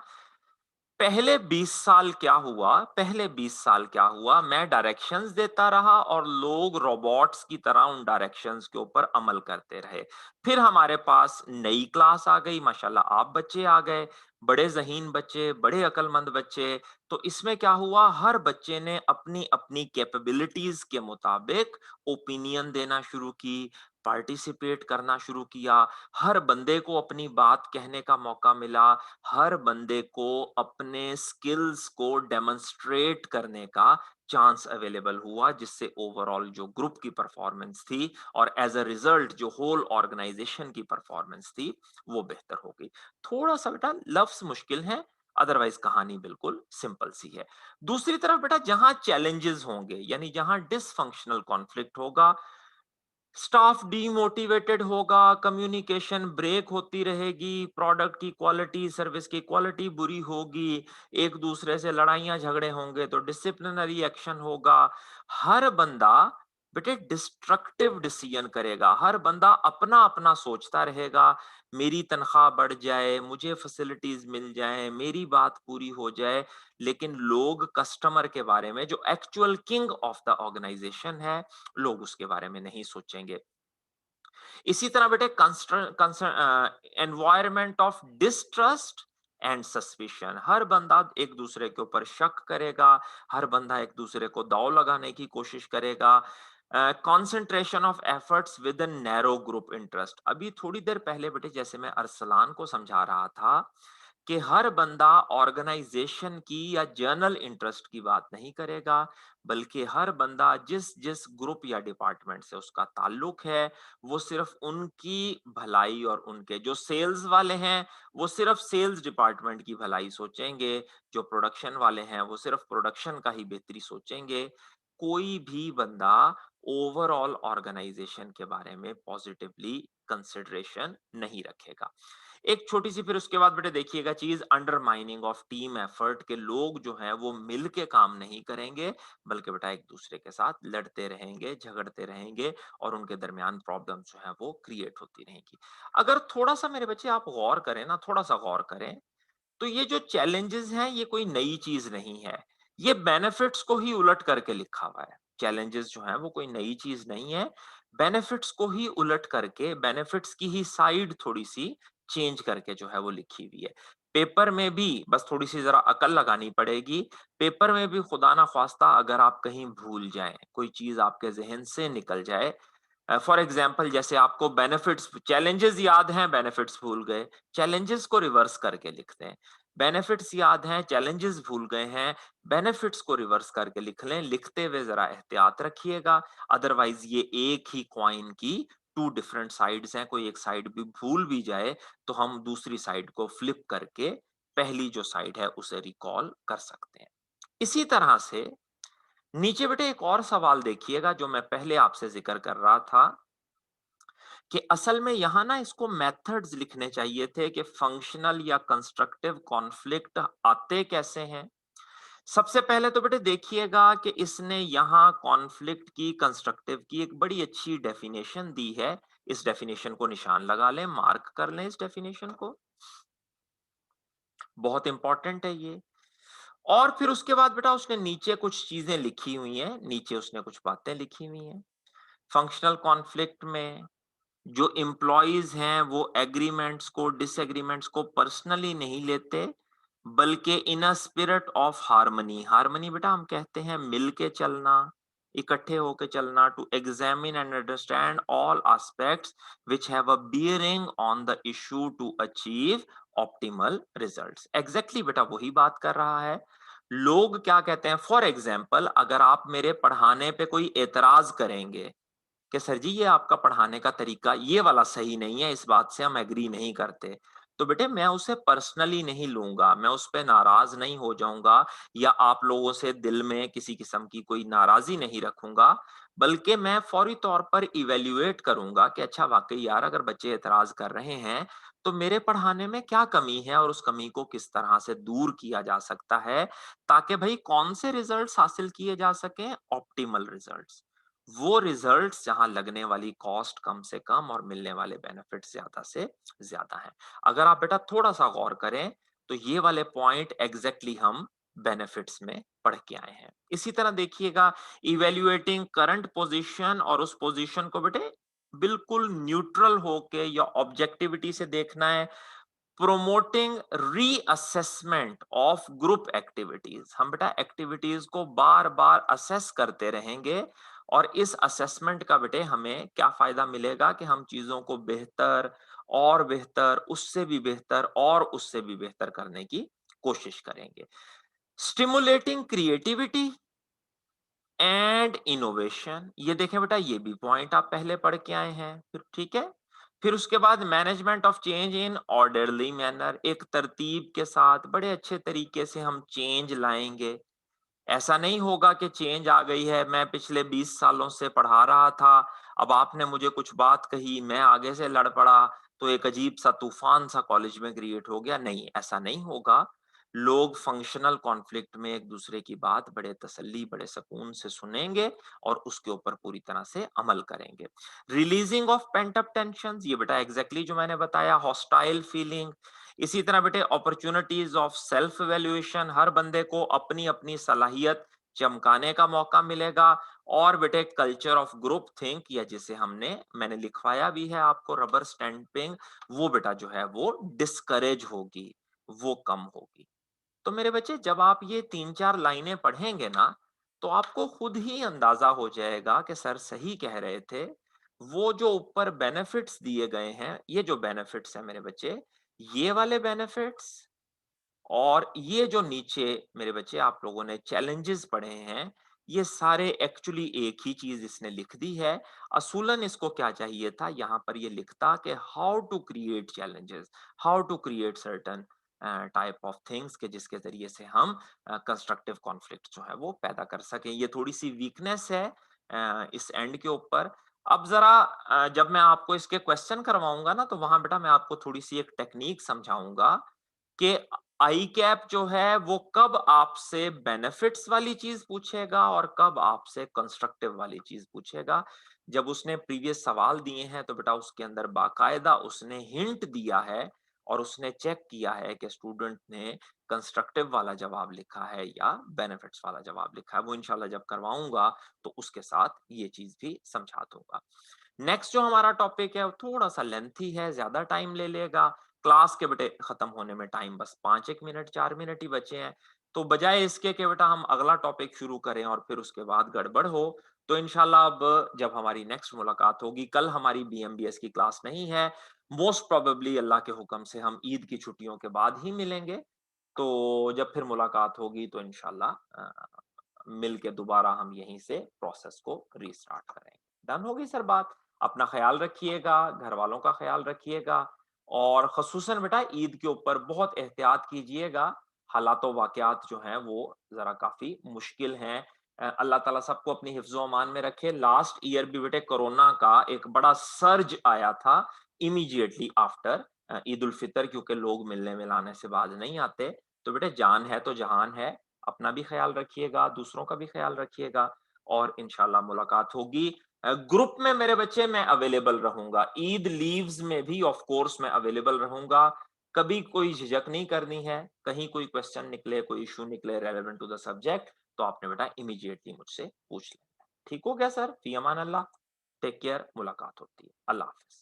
पहले 20 साल क्या हुआ, पहले 20 साल क्या हुआ, मैं डायरेक्शंस देता रहा और लोग रोबोट्स की तरह उन डायरेक्शंस के ऊपर अमल करते रहे। फिर हमारे पास नई क्लास आ गई, माशाल्लाह आप बच्चे आ गए, बड़े ज़हीन बच्चे, बड़े अक्लमंद बच्चे। तो इसमें क्या हुआ, हर बच्चे ने अपनी अपनी कैपेबिलिटीज के मुताबिक ओपिनियन देना शुरू की, पार्टिसिपेट करना शुरू किया। हर बंदे को अपनी बात कहने का मौका मिला, हर बंदे को अपने स्किल्स को डेमोन्स्ट्रेट करने का चांस अवेलेबल हुआ, जिससे ओवरऑल जो ग्रुप की परफॉर्मेंस थी और एज अ रिजल्ट जो होल ऑर्गेनाइजेशन की परफॉर्मेंस थी, वो बेहतर हो गई। थोड़ा सा बेटा लफ्ज मुश्किल है, अदरवाइज कहानी बिल्कुल सिंपल सी है। दूसरी तरफ बेटा जहां चैलेंजेस होंगे, यानी जहां डिसफंक्शनल कॉन्फ्लिक्ट होगा, स्टाफ डीमोटिवेटेड होगा, कम्युनिकेशन ब्रेक होती रहेगी, प्रोडक्ट की क्वालिटी, सर्विस की क्वालिटी बुरी होगी, एक दूसरे से लड़ाइयां झगड़े होंगे, तो डिसिप्लिनरी एक्शन होगा। हर बंदा बेटे डिस्ट्रक्टिव डिसीजन करेगा, हर बंदा अपना अपना सोचता रहेगा, मेरी तनख्वाह बढ़ जाए, मुझे फैसिलिटीज मिल जाए, मेरी बात पूरी हो जाए। लेकिन लोग कस्टमर के बारे में, जो actual king of the organization है, लोग उसके बारे में नहीं सोचेंगे। इसी तरह बेटे environment of distrust and suspicion, हर बंदा एक दूसरे के ऊपर शक करेगा, हर बंदा एक दूसरे को दाव लगाने की कोशिश करेगा। Concentration of efforts with in narrow group interest, अभी थोड़ी देर पहले बेटे जैसे मैं अरसलान को समझा रहा था कि हर बंदा ऑर्गेनाइजेशन की या जर्नल इंटरेस्ट की बात नहीं करेगा, बल्कि हर बंदा जिस जिस ग्रुप या डिपार्टमेंट से उसका ताल्लुक है, वो सिर्फ उनकी भलाई, और उनके जो सेल्स वाले हैं वो सिर्फ सेल्स डिपार्टमेंट की भलाई सोचेंगे, जो प्रोडक्शन वाले हैं वो सिर्फ प्रोडक्शन का ही बेहतरी सोचेंगे। कोई भी बंदा ओवरऑल ऑर्गेनाइजेशन के बारे में पॉजिटिवली कंसिडरेशन नहीं रखेगा। एक छोटी सी फिर उसके बाद बेटे देखिएगा चीज, अंडरमाइनिंग ऑफ टीम एफर्ट, के लोग जो हैं वो मिल के काम नहीं करेंगे, बल्कि बेटा एक दूसरे के साथ लड़ते रहेंगे, झगड़ते रहेंगे, और उनके दरमियान प्रॉब्लम जो है वो क्रिएट होती रहेगी। अगर थोड़ा सा मेरे बच्चे आप गौर करें ना, थोड़ा सा गौर करें, तो ये जो चैलेंजेस हैं ये कोई नई चीज नहीं है, ये बेनिफिट्स को ही उलट करके लिखा हुआ है। चैलेंजेस जो हैं वो कोई नई चीज नहीं है, बेनिफिट्स को ही उलट करके, बेनिफिट्स की ही साइड थोड़ी सी चेंज करके जो है वो लिखी हुई है। पेपर में भी बस थोड़ी सी जरा अकल लगानी पड़ेगी। पेपर में भी खुदा ना ख्वास्ता अगर आप कहीं भूल जाएं, कोई चीज आपके जहन से निकल जाए, फॉर एग्जाम्पल जैसे आपको बेनिफिट्स, चैलेंजेस याद हैं, बेनिफिट्स भूल गए, चैलेंजेस को रिवर्स करके लिखते हैं। बेनिफिट्स याद हैं, चैलेंजेस भूल गए हैं, बेनिफिट्स को रिवर्स करके लिख लें। लिखते हुए जरा एहतियात रखिएगा, अदरवाइज ये एक ही कॉइन की टू डिफरेंट साइड्स हैं, कोई एक साइड भी भूल भी जाए तो हम दूसरी साइड को फ्लिप करके पहली जो साइड है उसे रिकॉल कर सकते हैं। इसी तरह से नीचे बेटे एक और सवाल देखिएगा जो मैं पहले आपसे जिक्र कर रहा था कि असल में यहाँ ना इसको मेथड्स लिखने चाहिए थे कि फंक्शनल या कंस्ट्रक्टिव कॉन्फ्लिक्ट आते कैसे हैं। सबसे पहले तो बेटे देखिएगा कि इसने यहाँ कॉन्फ्लिक्ट की, कंस्ट्रक्टिव की एक बड़ी अच्छी डेफिनेशन दी है। इस डेफिनेशन को निशान लगा लें, मार्क कर लें इस डेफिनेशन को, बहुत इंपॉर्टेंट है ये। और फिर उसके बाद बेटा उसने नीचे कुछ चीजें लिखी हुई हैं, नीचे उसने कुछ बातें लिखी हुई हैं। फंक्शनल कॉन्फ्लिक्ट में जो एम्प्लॉइज हैं वो एग्रीमेंट्स को, डिसएग्रीमेंट्स को पर्सनली नहीं लेते, बल्कि in a spirit of harmony, harmony बेटा हम कहते हैं मिल के चलना, इकट्ठे होके चलना, to examine and understand all aspects which have a bearing on the issue to achieve optimal results. Exactly बेटा वही बात कर रहा है। लोग क्या कहते हैं, फॉर एग्जाम्पल अगर आप मेरे पढ़ाने पे कोई एतराज करेंगे कि सर जी ये आपका पढ़ाने का तरीका ये वाला सही नहीं है, इस बात से हम एग्री नहीं करते, तो बेटे मैं उसे पर्सनली नहीं लूंगा, मैं उस पे नाराज नहीं हो जाऊंगा या आप लोगों से दिल में किसी किस्म की कोई नाराजी नहीं रखूंगा, बल्कि मैं फौरी तौर पर इवेल्युएट करूंगा कि अच्छा वाकई यार अगर बच्चे एतराज कर रहे हैं तो मेरे पढ़ाने में क्या कमी है और उस कमी को किस तरह से दूर किया जा सकता है, ताकि भाई कौन से रिजल्ट्स हासिल किए जा सके, ऑप्टिमल रिजल्ट्स, वो रिजल्ट्स जहां लगने वाली कॉस्ट कम से कम और मिलने वाले बेनिफिट ज्यादा से ज्यादा हैं। अगर आप बेटा थोड़ा सा गौर करें तो ये वाले पॉइंट एग्जैक्टली हम बेनिफिट्स में पढ़ के आए हैं। इसी तरह देखिएगा इवेल्युएटिंग करंट पोजीशन, और उस पोजीशन को बेटे बिल्कुल न्यूट्रल होके या ऑब्जेक्टिविटी से देखना है। Promoting reassessment of group activities, हम बेटा एक्टिविटीज को बार बार असेस करते रहेंगे और इस असेसमेंट का बेटे हमें क्या फायदा मिलेगा कि हम चीजों को बेहतर और बेहतर, उससे भी बेहतर और उससे भी बेहतर करने की कोशिश करेंगे। स्टिमुलेटिंग क्रिएटिविटी एंड इनोवेशन, ये देखें बेटा ये भी पॉइंट आप पहले पढ़ के आए हैं, फिर ठीक है। फिर उसके बाद management of change in orderly manner, एक तरतीब के साथ बड़े अच्छे तरीके से हम चेंज लाएंगे। ऐसा नहीं होगा कि चेंज आ गई है, मैं पिछले 20 सालों से पढ़ा रहा था, अब आपने मुझे कुछ बात कही, मैं आगे से लड़ पड़ा, तो एक अजीब सा तूफान सा कॉलेज में क्रिएट हो गया। नहीं, ऐसा नहीं होगा। लोग फंक्शनल कॉन्फ्लिक्ट में एक दूसरे की बात बड़े तसल्ली, बड़े सुकून से सुनेंगे और उसके ऊपर पूरी तरह से अमल करेंगे। Releasing of pent up tension, ये बेटा एग्जैक्टली जो मैंने बताया, हॉस्टाइल फीलिंग। इसी तरह बेटे अपॉर्चुनिटीज ऑफ सेल्फ वैल्यूएशन, हर बंदे को अपनी अपनी सलाहियत चमकाने का मौका मिलेगा। और बेटे कल्चर ऑफ ग्रुप थिंक, या जिसे मैंने लिखवाया भी है आपको, रबर स्टैंपिंग, वो बेटा जो है वो डिस्करेज होगी, वो कम होगी। तो मेरे बच्चे जब आप ये 3-4 लाइनें पढ़ेंगे ना तो आपको खुद ही अंदाजा हो जाएगा कि सर सही कह रहे थे। वो जो ऊपर बेनिफिट्स दिए गए हैं, ये जो बेनिफिट्स हैं मेरे बच्चे, ये वाले बेनिफिट्स और ये जो नीचे मेरे बच्चे आप लोगों ने चैलेंजेस पढ़े हैं, ये सारे एक्चुअली एक ही चीज इसने लिख दी है। असूलन इसको क्या चाहिए था, यहां पर ये लिखता कि how to create challenges, how to create certain type of things के जिसके जरिए से हम कंस्ट्रक्टिव कॉन्फ्लिक्ट जो है वो पैदा कर सकें। ये थोड़ी सी वीकनेस है इस एंड के ऊपर। अब जरा जब मैं आपको इसके क्वेश्चन करवाऊंगा ना तो वहां बेटा मैं आपको थोड़ी सी एक टेक्निक समझाऊंगा कि आई कैप जो है वो कब आपसे बेनिफिट्स वाली चीज पूछेगा और कब आपसे कंस्ट्रक्टिव वाली चीज पूछेगा। जब उसने प्रीवियस सवाल दिए हैं तो बेटा उसके अंदर बाकायदा उसने हिंट दिया है और उसने चेक किया है कि स्टूडेंट ने कंस्ट्रक्टिव वाला जवाब लिखा है या बेनिफिट्स वाला जवाब लिखा है। वो इंशाल्लाह जब करवाऊंगा तो उसके साथ ये चीज भी समझा दूंगा। नेक्स्ट जो हमारा टॉपिक है वो थोड़ा सा लेंथी है, ज्यादा टाइम ले लेगा। क्लास के बेटे खत्म होने में टाइम बस 5-1 मिनट 4 मिनट ही बचे हैं। तो बजाय इसके कि बेटा हम अगला टॉपिक शुरू करें और फिर उसके बाद गड़बड़ हो, तो इंशाल्लाह अब जब हमारी नेक्स्ट मुलाकात होगी, कल हमारी बीएमबीएस की क्लास नहीं है, मोस्ट प्रोबेबली अल्लाह के हुक्म से हम ईद की छुट्टियों के बाद ही मिलेंगे। तो जब फिर मुलाकात होगी तो इंशाल्लाह मिल के दोबारा हम यहीं से प्रोसेस को रीस्टार्ट करेंगे। डन होगी सर बात। अपना ख्याल रखिएगा, घर वालों का ख्याल रखिएगा और ख़ुसूसन बेटा ईद के ऊपर बहुत एहतियात कीजिएगा। हालात व वाक़यात जो हैं वो ज़रा काफ़ी मुश्किल हैं। अल्लाह ताला सबको अपनी हिफ्ज़-ओ-अमान में रखे। लास्ट ईयर भी बेटे कोरोना का एक बड़ा सर्ज आया था इमीडिएटली आफ्टर ईद उल फितर, क्योंकि लोग मिलने-मिलाने से बाज नहीं आते। तो बेटे जान है तो जहान है, अपना भी ख्याल रखिएगा, दूसरों का भी ख्याल रखिएगा और इंशाल्लाह मुलाकात होगी। ग्रुप में मेरे बच्चे मैं अवेलेबल रहूंगा, ईद लीव्स में भी ऑफ कोर्स मैं अवेलेबल रहूंगा। कभी कोई झिझक नहीं करनी है, कहीं कोई क्वेश्चन निकले, कोई इशू निकले रेलेवेंट टू द सब्जेक्ट, तो आपने बेटा इमीडिएटली मुझसे पूछ लेना। ठीक हो गया सर? फी अमान अल्लाह, टेक केयर, मुलाकात होती है। अल्लाह हाफिज।